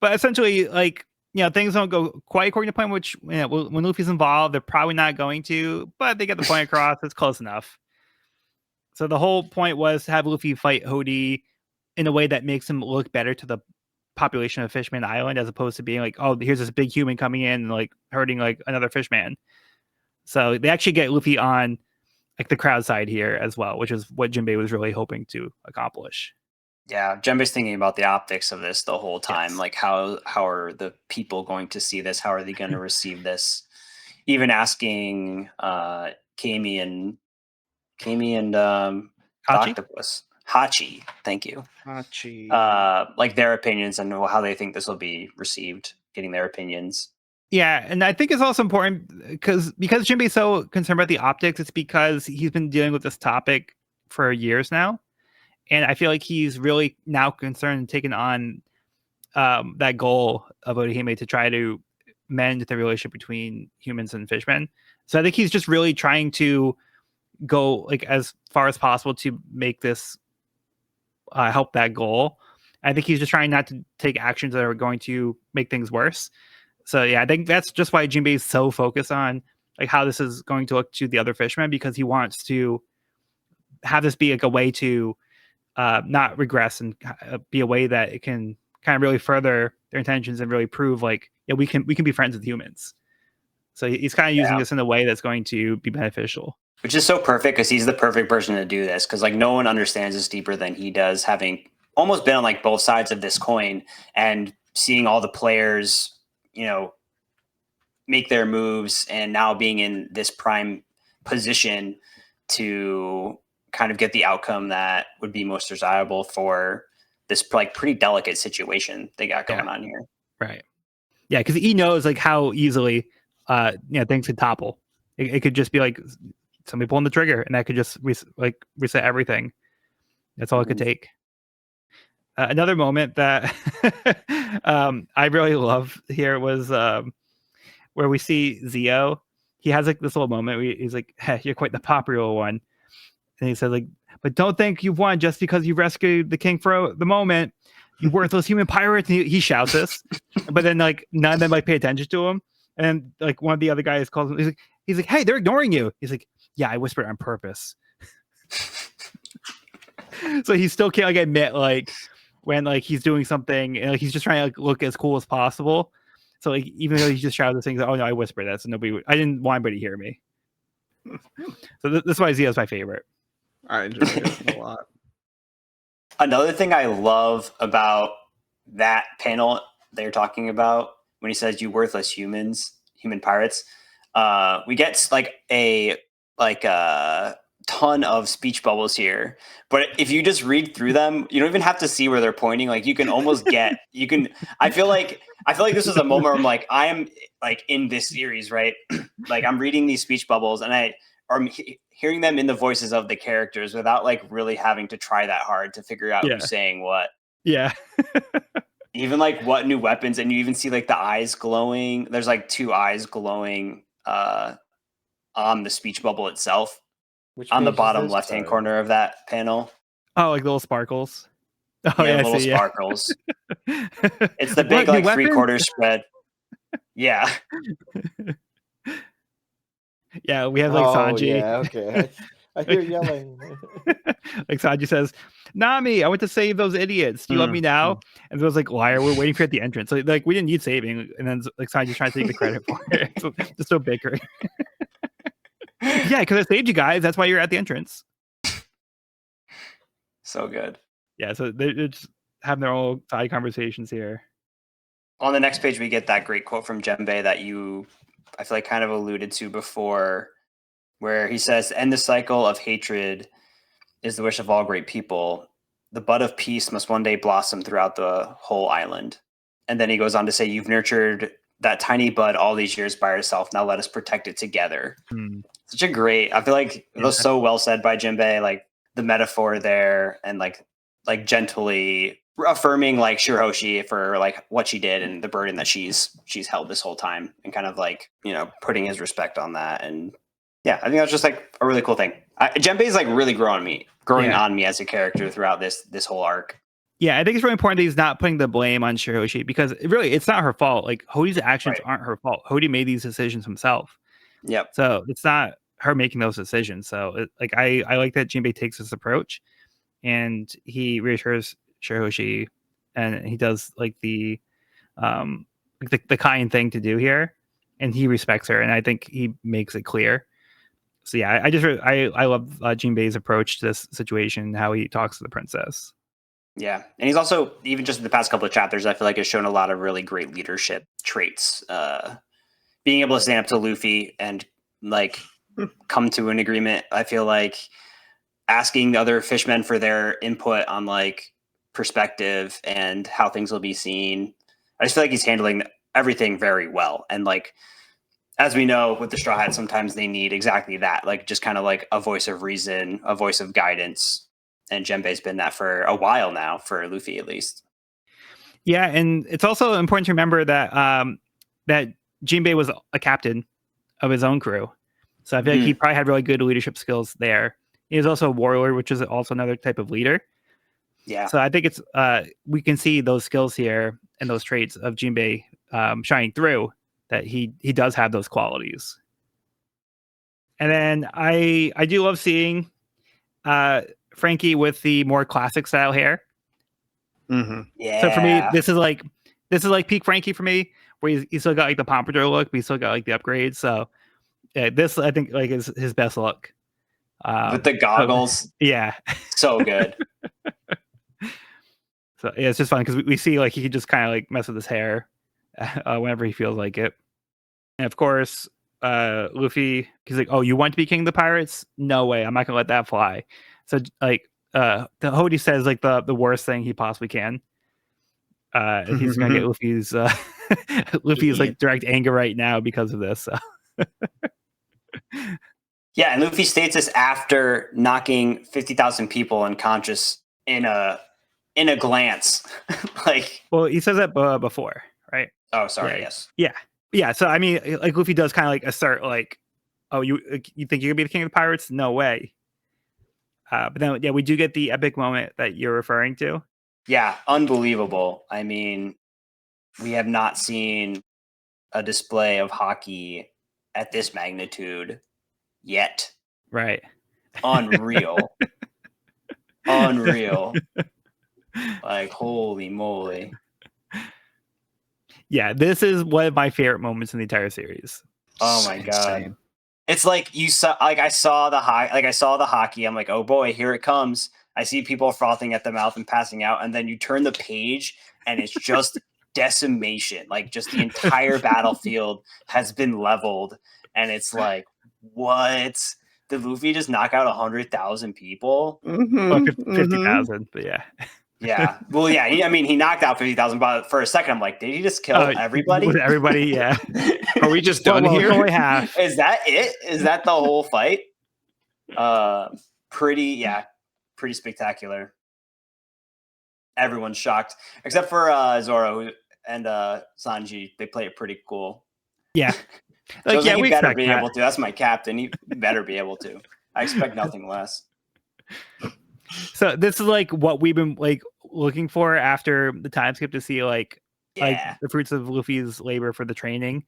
But essentially, like, things don't go quite according to plan, which when Luffy's involved, they're probably not going to, but they get the point across. It's close enough. So the whole point was to have Luffy fight Hody in a way that makes him look better to the population of Fishman Island, as opposed to being like, "Oh, here's this big human coming in and like hurting like another fishman." So they actually get Luffy on like the crowd side here as well, which is what Jinbei was really hoping to accomplish.
Yeah, Jinbei's thinking about the optics of this the whole time. Yes. Like how are the people going to see this? How are they going to receive this? even asking Kami and
Hachi?
Octopus. Hachi, thank you.
Hachi.
Like their opinions and how they think this will be received, getting their opinions.
Yeah, and I think it's also important because Jinbei's so concerned about the optics, it's because he's been dealing with this topic for years now. And I feel like he's really now concerned and taken on that goal of Orihime to try to mend the relationship between humans and fishmen. So I think he's just really trying to go like as far as possible to make this help that goal. I think he's just trying not to take actions that are going to make things worse. So yeah, I think that's just why Jinbei is so focused on like how this is going to look to the other fishermen, because he wants to have this be like a way to not regress and be a way that it can kind of really further their intentions and really prove like, yeah, we can be friends with humans. So he's kind of using this in a way that's going to be beneficial.
Which is so perfect because he's the perfect person to do this, because like no one understands this deeper than he does, having almost been on like both sides of this coin and seeing all the players, make their moves and now being in this prime position to kind of get the outcome that would be most desirable for this like pretty delicate situation they got going on here.
Right. Yeah, because he knows like how easily things could topple. It could just be like somebody pulling the trigger, and that could just reset everything. That's all it could take. Another moment that I really love here was where we see Zio. He has like this little moment where he's like, hey, you're quite the popular one. And he says like, but don't think you've won just because you rescued the king for the moment. You worthless human pirates. And he shouts this, but then like none of them like pay attention to him. And like one of the other guys calls him. He's like, hey, they're ignoring you. He's like, yeah, I whispered on purpose. So he still can't like admit like when like he's doing something and like he's just trying to like, look as cool as possible. So like even though he just shouted things, like, oh no, I whispered that, so I didn't want anybody to hear me. So this is why Zio's my favorite.
I enjoy it a lot.
Another thing I love about that panel they're talking about when he says "you worthless human pirates," we get like a ton of speech bubbles here, but if you just read through them, you don't even have to see where they're pointing. Like you can almost get, I feel like this is a moment where I'm like, I am like in this series, right? Like I'm reading these speech bubbles and I'm hearing them in the voices of the characters without like really having to try that hard to figure out who's saying what.
Yeah.
Even like what new weapons, and you even see like the eyes glowing. There's like two eyes glowing on the speech bubble itself. On the bottom left-hand corner of that panel.
Oh, like little sparkles.
Oh, yeah, little sparkles. It's the big like 3/4 spread. Yeah.
Yeah, we have like Sanji.
Yeah, okay. I hear yelling.
Like Sanji says, Nami, I went to save those idiots. Do you love me now? And it was like, liar, we're waiting for you at the entrance. So like we didn't need saving. And then like Sanji's trying to take the credit for it. So, just so bickering. Yeah, because I saved you guys. That's why you're at the entrance.
So good.
Yeah, so they're just having their own side conversations here.
On the next page, we get that great quote from Jinbei that I feel like kind of alluded to before, where he says, "End the cycle of hatred is the wish of all great people. The bud of peace must one day blossom throughout the whole island." And then he goes on to say, "You've nurtured that tiny bud all these years by yourself. Now let us protect it together." Such a great, I feel like it was so well said by Jinbei, like the metaphor there, and like gently affirming like Shirahoshi for like what she did and the burden that she's held this whole time, and kind of like, putting his respect on that. And yeah, I think that's just like a really cool thing. Jinbei's like really growing on me as a character throughout this whole arc.
Yeah, I think it's really important that he's not putting the blame on Shirahoshi, because really it's not her fault. Like Hodi's actions aren't her fault. Hodi made these decisions himself.
Yep.
So it's not her making those decisions. So I like that Jinbei takes this approach, and he reassures Shirahoshi, and he does like the kind thing to do here, and he respects her, and I think he makes it clear. So yeah, I love Jinbei's approach to this situation, how he talks to the princess.
Yeah, and he's also, even just in the past couple of chapters, I feel like has shown a lot of really great leadership traits being able to stand up to Luffy and like come to an agreement. I feel like asking the other fishmen for their input on like perspective and how things will be seen. I just feel like he's handling everything very well. And like, as we know with the Straw Hats, sometimes they need exactly that, like just kind of like a voice of reason, a voice of guidance. And Jinbei's been that for a while now, for Luffy at least.
Yeah, and it's also important to remember that that Jinbei was a captain of his own crew, so I feel like he probably had really good leadership skills there. He was also a warlord, which is also another type of leader.
Yeah.
So I think it's we can see those skills here and those traits of Jinbei shining through, that he does have those qualities. And then I do love seeing Frankie with the more classic style hair.
Mm-hmm.
Yeah.
So for me, this is like peak Frankie for me, where he's still got like the pompadour look, but he's still got like the upgrades. So yeah, this I think like is his best look.
With the goggles.
Yeah.
So good.
So yeah, it's just fun because we see like he can just kind of like mess with his hair whenever he feels like it. And of course, Luffy, he's like, "Oh, you want to be king of the pirates? No way, I'm not gonna let that fly." So like, the Hody says like the worst thing he possibly can. He's gonna get Luffy's Luffy's like direct anger right now because of this. So.
Yeah, and Luffy states this after knocking 50,000 people unconscious in a glance. Like,
well, he says that before, right?
Oh, sorry.
Yeah.
Yes.
Yeah. So I mean, like Luffy does kind of like assert, like, "Oh, you think you could be the king of the pirates? No way." But then, yeah, we do get the epic moment that you're referring to.
Yeah, unbelievable. I mean, we have not seen a display of hockey at this magnitude yet.
Right.
Unreal. Unreal. Like, holy moly.
Yeah, this is one of my favorite moments in the entire series.
Oh my god. It's like you saw, like I saw the hockey. I'm like, oh boy, here it comes. I see people frothing at the mouth and passing out, and then you turn the page and it's just decimation. Like just the entire battlefield has been leveled, and it's like, what? Did Luffy just knock out 100,000 people?
Well, 50,000, but yeah.
Yeah. Well, yeah. He knocked out 50,000, but for a second, I'm like, did he just kill everybody?
With everybody, yeah.
Are we just done here?
Only half.
Is that it? Is that the whole fight? Pretty spectacular. Everyone's shocked, except for Zoro and Sanji. They play it pretty cool.
Yeah.
Like, yeah, we better be able to. That's my captain. He better be able to. I expect nothing less.
So this is like what we've been like looking for after the time skip, to see like the fruits of Luffy's labor for the training.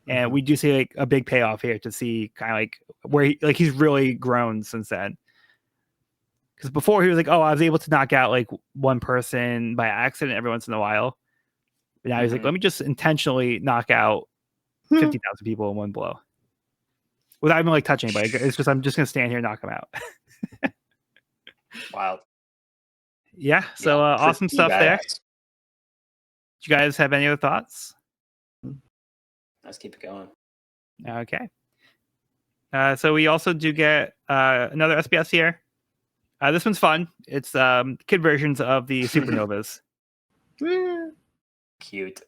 And we do see like a big payoff here to see kind of like where he's really grown since then. Because before he was like, "Oh, I was able to knock out like one person by accident every once in a while." But now he's like, "Let me just intentionally knock out 50,000 people in one blow without even like touching anybody. It's just I'm just gonna stand here and knock them out."
Wild.
Yeah. So awesome stuff there. Do you guys have any other thoughts?
Let's keep it going.
Okay. So we also do get another SBS here. This one's fun. It's kid versions of the supernovas.
Cute.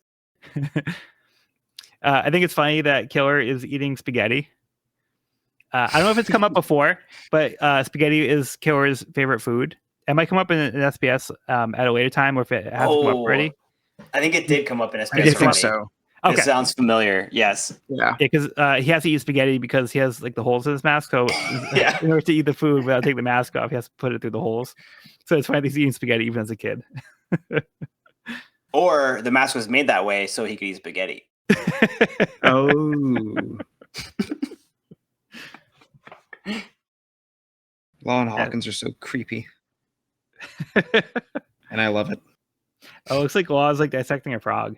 I think it's funny that Killer is eating spaghetti. I don't know if it's come up before, but spaghetti is Killer's favorite food. It might come up in an SBS at a later time, or if it hasn't come up already.
I think it did come up in SBS.
I think so.
Okay. It sounds familiar. Yes.
Yeah.
Because he has to eat spaghetti because he has like the holes in his mask. So in order to eat the food without taking the mask off, he has to put it through the holes. So it's funny that he's eating spaghetti even as a kid.
Or the mask was made that way so he could eat spaghetti.
Oh. Law and Hawkins are so creepy. And I love it.
Oh, it looks like Law is like dissecting a frog.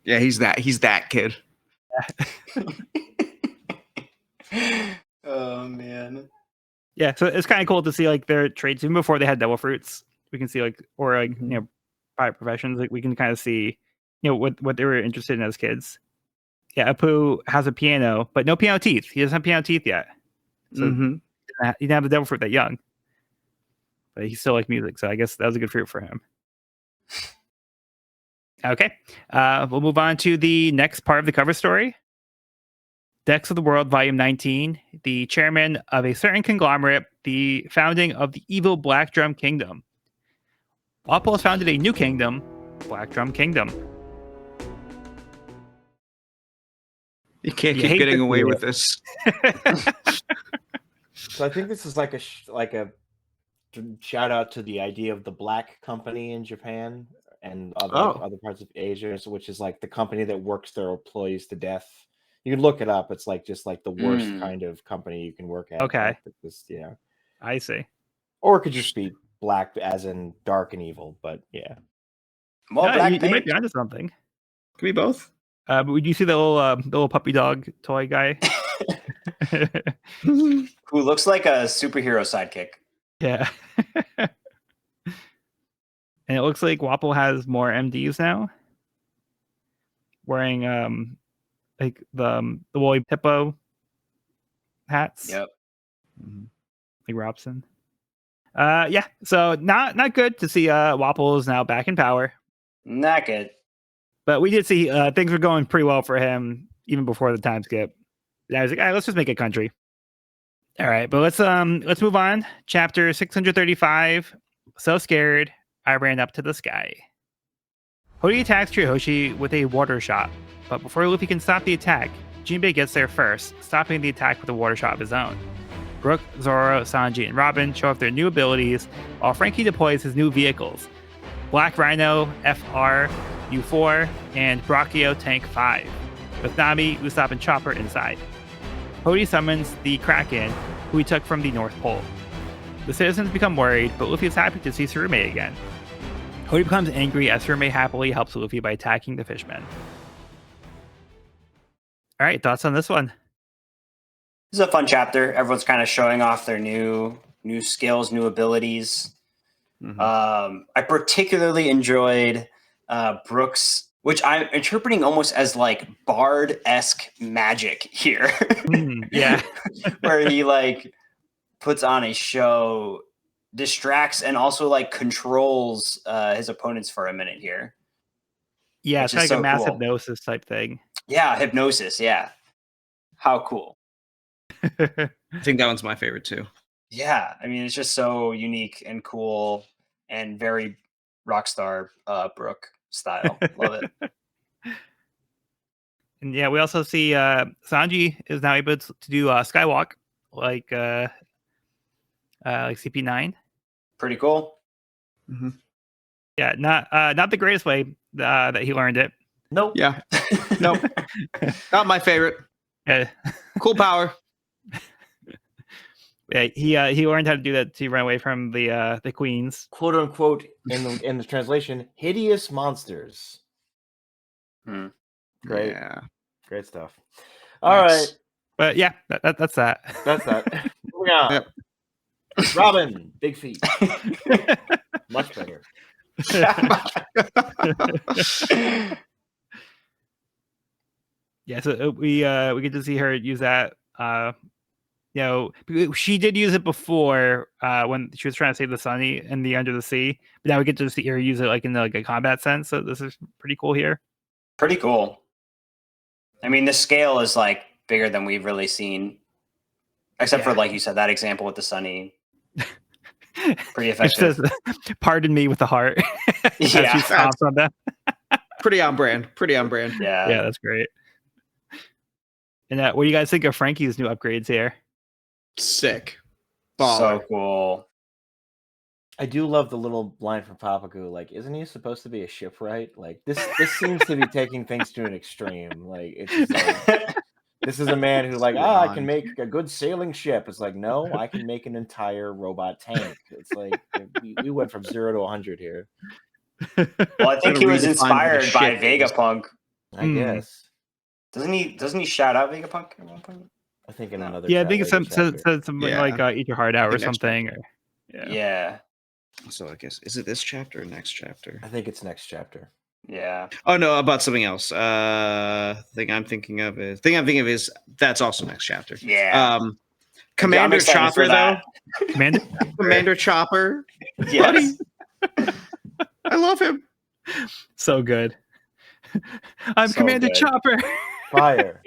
Yeah, he's that kid.
Oh man.
Yeah, so it's kind of cool to see like their traits even before they had devil fruits. We can see like, or like private professions. Like we can kind of see what they were interested in as kids. Yeah, Apu has a piano, but no piano teeth. He doesn't have piano teeth yet. So
Mm-hmm.
he didn't have the devil fruit that young. But he still likes music, so I guess that was a good fruit for him. Okay. We'll move on to the next part of the cover story. Decks of the World, Volume 19. The chairman of a certain conglomerate, the founding of the evil Black Drum Kingdom. Walpole has founded a new kingdom, Black Drum Kingdom.
You can't
You
keep
hate
getting
to
away
see
with this.
So I think this is like a shout out to the idea of the Black Company in Japan and other parts of Asia, which is like the company that works their employees to death. You can look it up. It's like just like the worst kind of company you can work at.
Okay.
Just,
I see.
or it could just be black as in dark and evil, but yeah.
Well,
No,
Black
you might
Paint.
be onto something.
Can we both?
But would you see the little puppy dog toy guy?
Who looks like a superhero sidekick.
Yeah. And it looks like Wapple has more MDs now. Wearing like the woolly hippo hats.
Yep.
Like Robson. Yeah. So not good to see Wapple is now back in power.
Not good.
But we did see things were going pretty well for him even before the time skip. And I was like, all right, let's just make a country. All right, but let's move on. Chapter 635. So scared, I ran up to the sky. Hody attacks Trihoshi with a water shot, but before Luffy can stop the attack, Jinbei gets there first, stopping the attack with a water shot of his own. Brook, Zoro, Sanji, and Robin show off their new abilities, while Frankie deploys his new vehicles: Black Rhino, FR, U4, and Brachio Tank 5, with Nami, Usopp, and Chopper inside. Hody summons the Kraken, who he took from the North Pole. The citizens become worried, but Luffy is happy to see Tsurume again. Hody becomes angry as Tsurume happily helps Luffy by attacking the fishmen. All right, thoughts on this one?
This is a fun chapter. Everyone's kind of showing off their new skills, new abilities.
Mm-hmm.
I particularly enjoyed Brooks, which I'm interpreting almost as like Bard-esque magic here.
Yeah.
Where he like puts on a show, distracts, and also like controls his opponents for a minute here.
Yeah, it's like a mass
cool.
hypnosis type thing.
Yeah, hypnosis. Yeah. How cool.
I think that one's my favorite too.
Yeah, I mean, it's just so unique and cool and very Rockstar Brook style. Love it.
And yeah, we also see Sanji is now able to do Skywalk like CP9.
Pretty cool.
Mm-hmm.
Yeah, not the greatest way that he learned it.
Nope.
Yeah. Nope. Not my favorite. Cool power.
Yeah, he learned how to do that to run away from the queens,
quote unquote, in the translation, hideous monsters. Great, great stuff. All right,
but yeah, that's that.
That's that. Moving on.
Yep.
Robin, big feet, much better.
Yeah, so we get to see her use that. She did use it before when she was trying to save the Sunny in the Under the Sea. But now we get to see her use it like in like a combat sense. So this is pretty cool here.
Pretty cool. I mean, the scale is like bigger than we've really seen, except for like you said that example with the Sunny. Pretty effective.
It says, "Pardon me" with the heart.
Yeah,
she stomps on them.
Pretty on brand. Pretty on brand.
Yeah, that's great. And what do you guys think of Frankie's new upgrades here?
Sick.
Baller. So cool.
I do love the little line from Papaku. Like, isn't he supposed to be a shipwright? Like, this seems to be taking things to an extreme. Like, it's just like, this is a man who like, I can make a good sailing ship. It's like, no, I can make an entire robot tank. It's like we went from 0 to 100 here.
Well, I think he was inspired by Vegapunk.
I guess.
Doesn't he shout out Vegapunk at one point?
I think in another.
Yeah, I think it said something like "eat your heart out" or something.
Yeah.
So I guess is it this chapter or next chapter?
I think it's next chapter.
Yeah.
Oh no, about something else. Thing I'm thinking of is that's also next chapter.
Yeah.
Commander
excited
Chopper
for that.
though.
Commander.
Commander Chopper.
Yes.
Buddy. I love him.
So good. I'm
So
Commander
good.
Chopper.
Fire.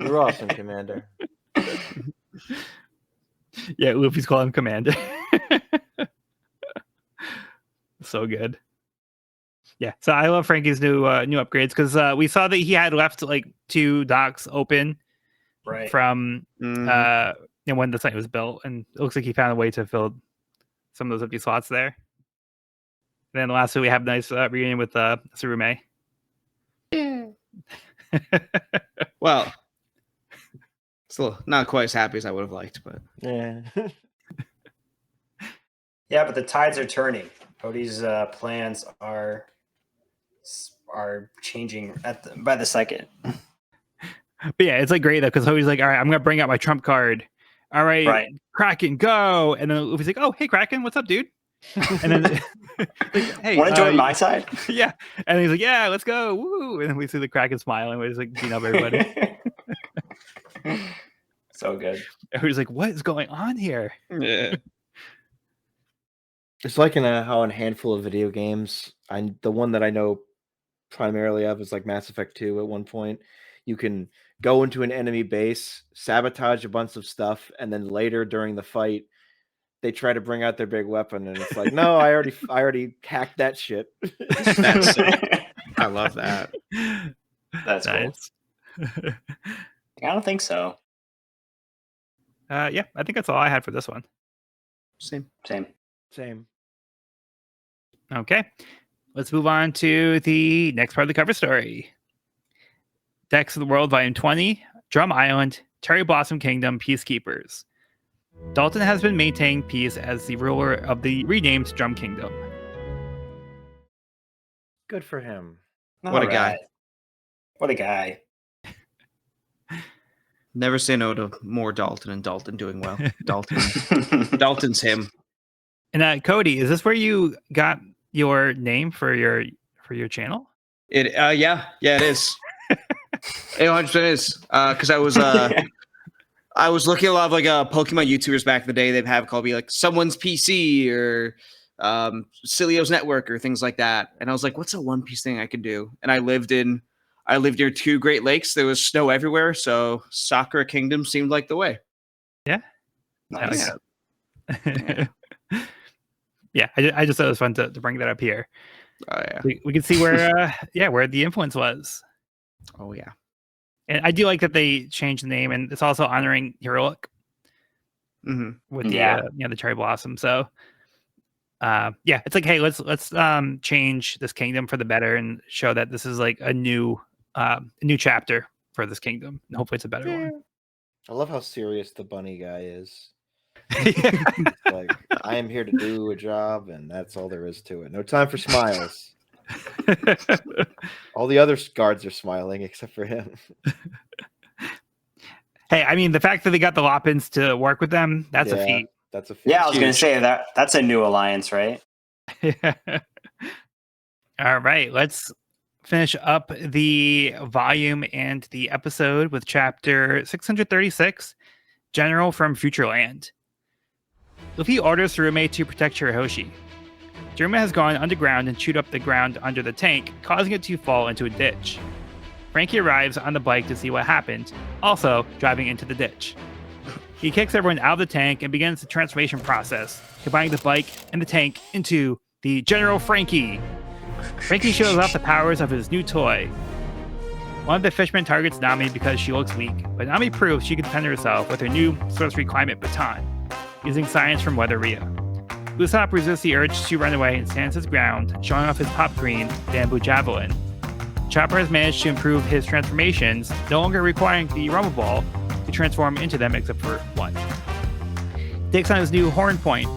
You're awesome, Commander.
Yeah, Luffy's calling him Commander. So good. Yeah, so I love Frankie's new upgrades because we saw that he had left like 2 docks open
Right.
from
Mhm.
when the site was built, and it looks like he found a way to fill some of those empty slots there. And then lastly, we have a nice reunion with Tsurume.
Well, still not quite as happy as I would have liked, but
Yeah.
Yeah, but the tides are turning. Cody's plans are changing by the second.
But yeah, it's like great though because Hoey's like, all right, I'm gonna bring out my trump card. All right,
Right.
Kraken, go! And then Luffy's like, oh, hey Kraken, what's up, dude? And then like, hey,
Want to join my side?
Yeah, and he's like, yeah, let's go, woo! And then we see the Kraken smiling, we're just like beating up everybody.
So good.
And we're just like, what is going on here?
yeah.
It's like how in a handful of video games, the one that I know primarily of is like Mass Effect 2 at one point. You can go into an enemy base, sabotage a bunch of stuff, and then later during the fight, they try to bring out their big weapon, and it's like, no, I already hacked that shit.
That's sick. I love that.
That's
Nice.
cool. I don't think so.
Yeah, I think that's all I had for this one.
Same.
Same.
Okay, let's move on to the next part of the cover story. Decks of the World, Volume 20, Drum Island, Cherry Blossom Kingdom, Peacekeepers. Dalton has been maintaining peace as the ruler of the renamed Drum Kingdom.
Good for him.
What a guy.
What a guy.
Never say no to more Dalton and Dalton doing well. Dalton's him.
And Cody, is this where you got your name for your channel?
It yeah, it is. It 100% is. Because I was looking at a lot of like Pokemon YouTubers back in the day. They'd have called me like someone's PC or Cilio's Network or things like that. And I was like, what's a One Piece thing I could do? And I lived near 2 Great Lakes. There was snow everywhere, so Sakura Kingdom seemed like the way.
Yeah.
Nice.
Yeah, I just thought it was fun to bring that up here.
Oh yeah.
We can see where where the influence was.
Oh yeah.
And I do like that they changed the name, and it's also honoring Heroic with the the cherry blossom. So it's like, hey, let's change this kingdom for the better and show that this is like a new chapter for this kingdom, and hopefully it's a better one.
I love how serious the bunny guy is. Like, I am here to do a job, and that's all there is to it. No time for smiles. All the other guards are smiling except for him.
Hey, I mean, the fact that they got the Lopins to work with them, that's a feat.
That's a feat.
Yeah, I was going to say that's a new alliance, right?
All right, let's finish up the volume and the episode with chapter 636, General from Futureland. Luffy orders Tsurume to protect Shirahoshi. Tsurume has gone underground and chewed up the ground under the tank, causing it to fall into a ditch. Frankie arrives on the bike to see what happened, also driving into the ditch. He kicks everyone out of the tank and begins the transformation process, combining the bike and the tank into the General Frankie. Frankie shows off the powers of his new toy. One of the fishermen targets Nami because she looks weak, but Nami proves she can defend herself with her new sorcery climate baton, using science from Weather Ria. Usopp resists the urge to run away and stands his ground, showing off his pop green bamboo javelin. Chopper has managed to improve his transformations, no longer requiring the Rumble Ball to transform into them except for one. He takes on his new horn point,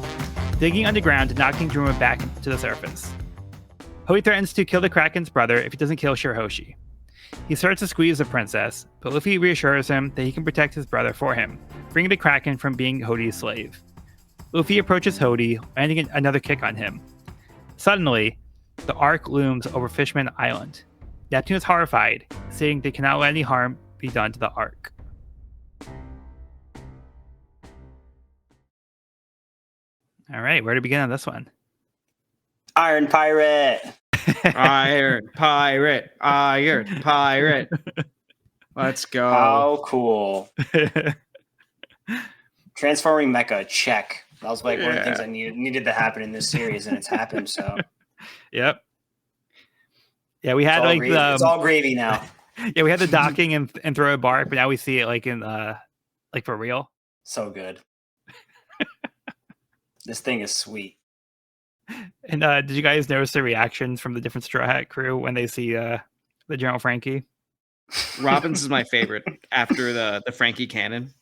digging underground and knocking Druma back to the surface. Hoey threatens to kill the Kraken's brother if he doesn't kill Shirahoshi. He starts to squeeze the princess, but Luffy reassures him that he can protect his brother for him, freeing the Kraken from being Hody's slave. Luffy approaches Hody, landing another kick on him. Suddenly, The Ark looms over Fishman Island. Neptune is horrified, stating they cannot let any harm be done to the Ark. All right, where to begin on this one?
Iron Pirate.
Iron pirate, iron pirate. Let's go.
How cool. Transforming mecha, check. That was like one of the things I needed to happen in this series, and it's happened. So
Yep. Yeah, we had like
it's all gravy now.
Yeah, we had the docking and throw a bark, but now we see it like in like for real.
So good. This thing is sweet.
And did you guys notice the reactions from the different Straw Hat crew when they see the General Frankie?
Robbins is my favorite after the Frankie cannon.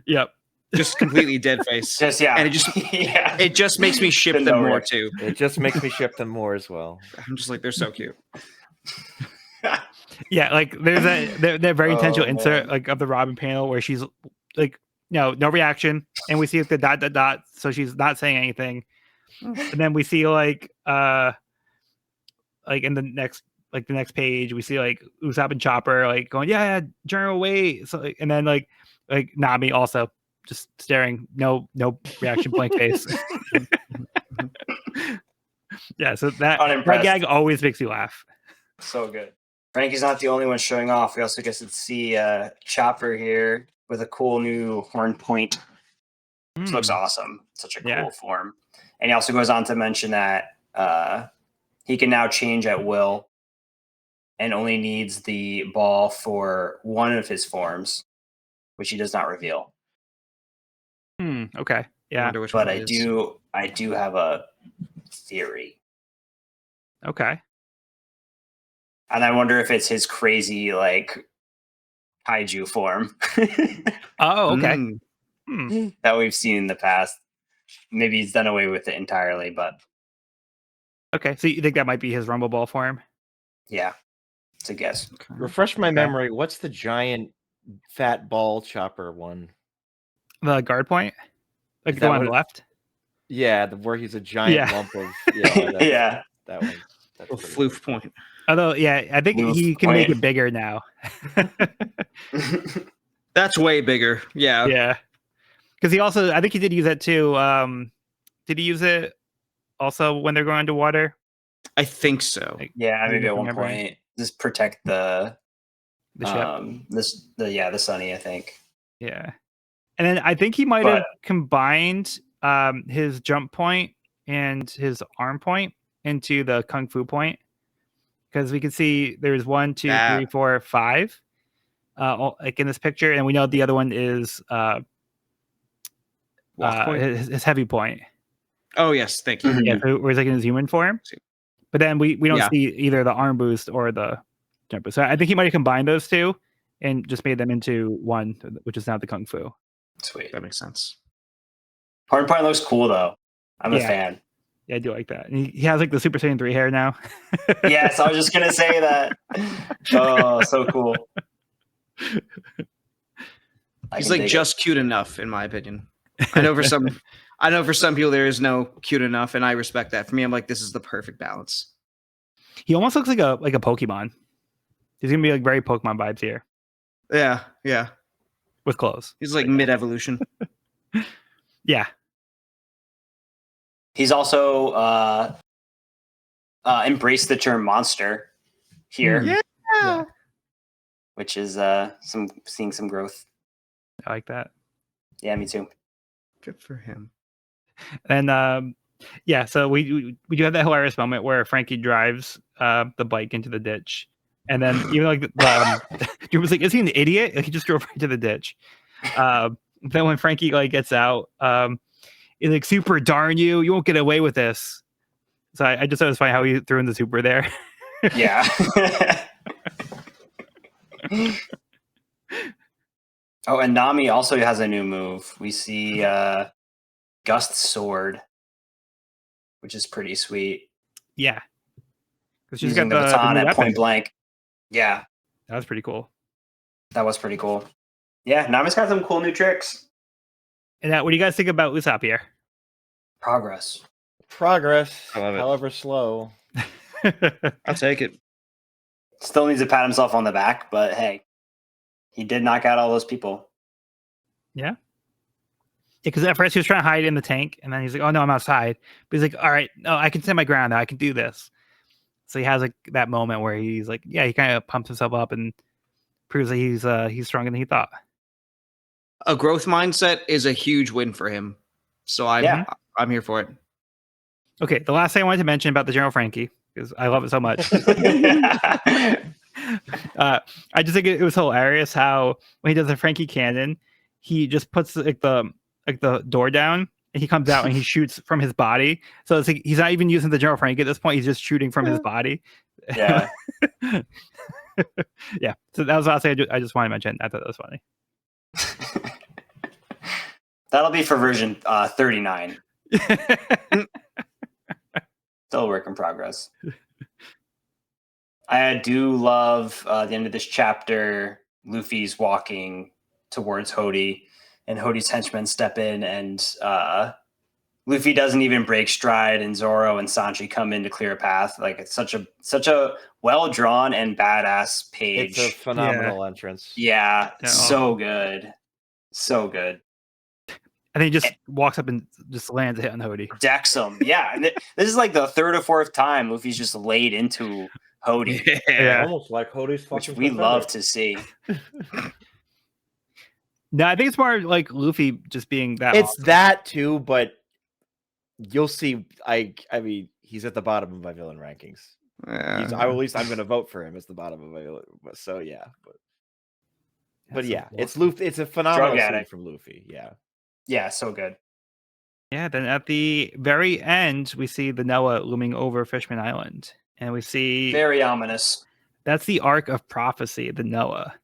Yep.
Just completely dead face.
Just
And it just makes me ship them more too.
It just makes me ship them more as well.
I'm just like, they're so cute.
Yeah, like there's that very intentional insert
man.
like of the Robin panel where she's like, no reaction, and we see like the dot, so she's not saying anything, and then we see like in the next page we see like Usopp and Chopper like going, yeah, General, wait, so and then like Nami also just staring, no reaction, blank face. Yeah, so that gag always makes you laugh.
So good. Frankie's not the only one showing off. We also get to see Chopper here with a cool new horn point. Which looks awesome. Such a cool form. And he also goes on to mention that he can now change at will and only needs the ball for one of his forms, which he does not reveal.
Okay. Yeah.
But I do have a theory.
Okay.
And I wonder if it's his crazy like kaiju form.
Oh, okay.
That we've seen in the past. Maybe he's done away with it entirely, but
okay. So you think that might be his Rumble Ball form?
Yeah, it's a guess.
Okay.
Refresh my memory. What's the giant fat ball Chopper one?
The guard point, like
Is
the
that
one on
what
the left.
Yeah, where he's a giant lump of
Yeah.
That one. That's
A
pretty
floof point.
Although, yeah, I think
Floof
he can make
point.
it bigger now.
That's way bigger. Yeah.
Yeah, because he also, I think he did use that too. Did he use it also when they're going underwater?
I think so.
Like,
Yeah, maybe at one
remembering.
point. Just protect the
ship.
the Sunny, I think.
Yeah, and then I think he might have combined his jump point and his arm point into the kung fu point, because we can see there's 1, 2, 3, 4, 5 like in this picture, and we know the other one is his heavy point.
Oh yes, thank you.
Yeah, so where he's like in his human form, but then we don't see either the arm boost or the jump boost. So I think he might have combined those two and just made them into one, which is now the kung fu.
Sweet.
That makes sense.
Horn point looks cool though. I'm a fan.
Yeah, I do like that. And he has like the Super Saiyan 3 hair now.
Yes, I was just gonna say that. Oh, so cool.
He's like just cute enough, in my opinion. I know for some people there is no cute enough, and I respect that. For me, I'm like, this is the perfect balance.
He almost looks like a Pokemon. He's gonna be like very Pokemon vibes here.
Yeah.
With clothes.
He's like mid-evolution.
Yeah.
He's also embraced the term monster here.
Yeah.
Which is seeing some growth.
I like that.
Yeah, me too.
Good for him.
And yeah, so we do have that hilarious moment where Frankie drives the bike into the ditch, and then even like Drew was like, "Is he an idiot?" Like, he just drove right to the ditch. Then when Frankie like gets out, he's like, "Super, darn you! You won't get away with this." So I just thought it was funny how he threw in the super there.
Yeah. Oh, and Nami also has a new move. We see Gust Sword, which is pretty sweet.
Yeah, because she's
Using
got
the baton
new
at
weapon.
point blank. Yeah,
That was pretty cool.
that was pretty cool. Yeah, Nami's got some cool new tricks.
And what do you guys think about Usopp here?
Progress.
Progress,
I love it.
however slow.
I'll take it.
Still needs to pat himself on the back, but hey, he did knock out all those people.
Yeah. Because at first he was trying to hide in the tank, and then he's like, "Oh no, I'm outside." But he's like, "All right, no, I can stand my ground now. I can do this." So he has like that moment where he's like, yeah, he kind of pumps himself up and proves that he's stronger than he thought.
A growth mindset is a huge win for him. So I'm here for it.
Okay, the last thing I wanted to mention about the General Frankie, because I love it so much. I just think it was hilarious how when he does the Frankie cannon, he just puts like the door down and he comes out and he shoots from his body. So it's like he's not even using the General Frankie at this point. He's just shooting from his body.
Yeah.
Yeah. So that was the last thing I just wanted to mention. I thought that was funny.
That'll be for version 39. Still a work in progress. I do love the end of this chapter. Luffy's walking towards Hody, and Hody's henchmen step in, and Luffy doesn't even break stride, and Zoro and Sanji come in to clear a path. Like, it's such a well drawn and badass page.
It's a phenomenal entrance.
Yeah, so good, so good.
And then he just walks up and just lands a hit on Hody.
Decks him, yeah. And this is like the third or fourth time Luffy's just laid into Hody,
Yeah.
Almost like Hody's fucking.
which we love to see.
No, I think it's more like Luffy just being that.
It's
awesome.
that too, but you'll see. I mean, he's at the bottom of my villain rankings. At least I'm going to vote for him as the bottom of my villain. So yeah, but yeah,
awesome.
it's Luffy. It's a phenomenal
Drug
scene
addict.
from Luffy. Yeah.
Yeah, so good.
Yeah, then at the very end, we see the Noah looming over Fishman Island. And we see
Very ominous.
that's the arc of prophecy, the Noah.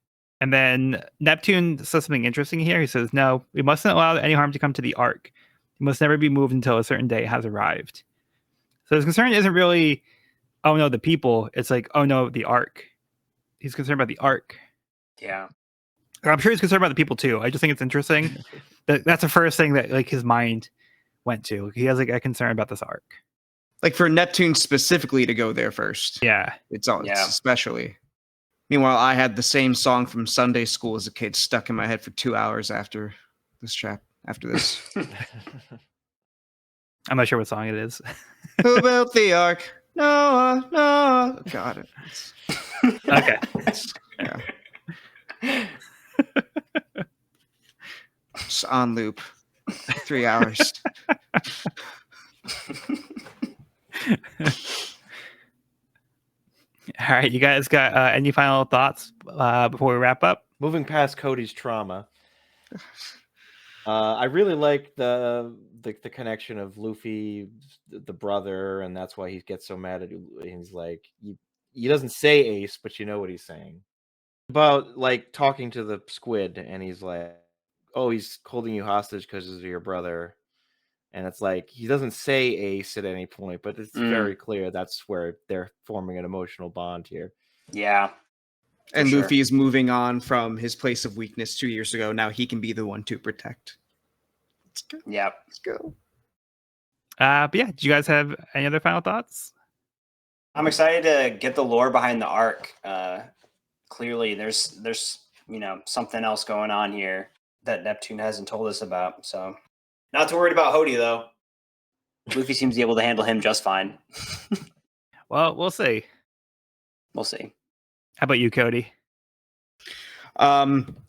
And then Neptune says something interesting here. He says, "No, we mustn't allow any harm to come to the ark. It must never be moved until a certain day has arrived." So his concern isn't really, oh no, the people. It's like, oh no, the ark. He's concerned about the ark.
Yeah.
I'm sure he's concerned about the people too. I just think it's interesting that's the first thing that like his mind went to. He has like a concern about this arc.
Like for Neptune specifically to go there first.
Yeah.
It's especially. Meanwhile, I had the same song from Sunday school as a kid stuck in my head for 2 hours after this.
I'm not sure what song it is.
Who built the ark? Noah, Noah. Got it.
Okay.
Yeah. Just on loop. 3 hours.
All right, you guys got any final thoughts before we wrap up?
Moving past Cody's trauma, I really like the connection of Luffy, the brother, and that's why he gets so mad at you. He's like, he doesn't say Ace, but you know what he's saying about like talking to the squid, and he's like, oh, he's holding you hostage because of your brother. And it's like, he doesn't say Ace at any point, but it's very clear that's where they're forming an emotional bond here.
Yeah.
And Luffy is moving on from his place of weakness 2 years ago. Now he can be the one to protect. Let's go.
Yeah.
Let's go.
But yeah, do you guys have any other final thoughts?
I'm excited to get the lore behind the arc. Clearly, there's something else going on here that Neptune hasn't told us about. So, not too worried about Hody though. Luffy seems able to handle him just fine.
Well, we'll see.
We'll see.
How about you, Cody?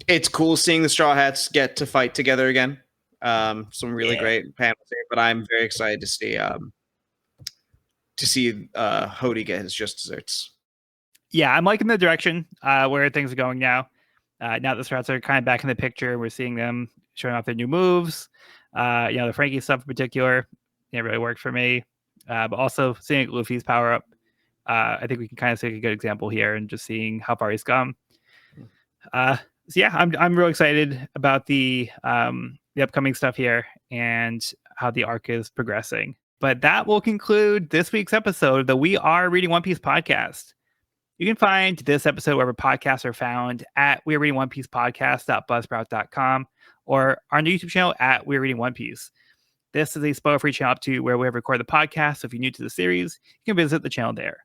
It's cool seeing the Straw Hats get to fight together again. Some really great panels here, but I'm very excited to see Hody get his just desserts. Yeah,
I'm liking the direction where things are going now. Now the Strats are kind of back in the picture. We're seeing them showing off their new moves. The Frankie stuff in particular, it really worked for me. But also seeing Luffy's power up, I think we can kind of see a good example here, and just seeing how far he's come. So yeah, I'm real excited about the upcoming stuff here and how the arc is progressing. But that will conclude this week's episode of the We Are Reading One Piece podcast. You can find this episode wherever podcasts are found at We're Reading One Piece podcast.buzzsprout.com or on the YouTube channel at We're Reading One Piece. This is a spoiler-free channel up to where we record the podcast. So if you're new to the series, you can visit the channel there.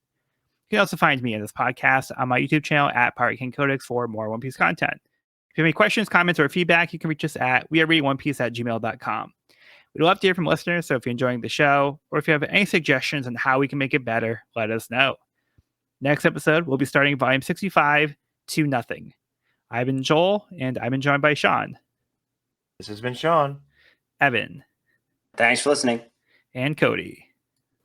You can also find me in this podcast on my YouTube channel at Pirate King Codex for more One Piece content. If you have any questions, comments, or feedback, you can reach us at wearereadingonepiece@gmail.com. We'd love to hear from listeners, so if you're enjoying the show, or if you have any suggestions on how we can make it better, let us know. Next episode, we'll be starting volume 65, To Nothing. I've been Joel, and I've been joined by Sean.
This has been Sean.
Evan.
Thanks for listening.
And Cody.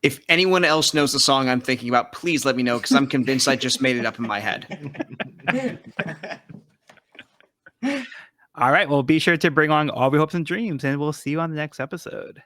If anyone else knows the song I'm thinking about, please let me know, because I'm convinced I just made it up in my head.
All right, well, be sure to bring along all of your hopes and dreams, and we'll see you on the next episode.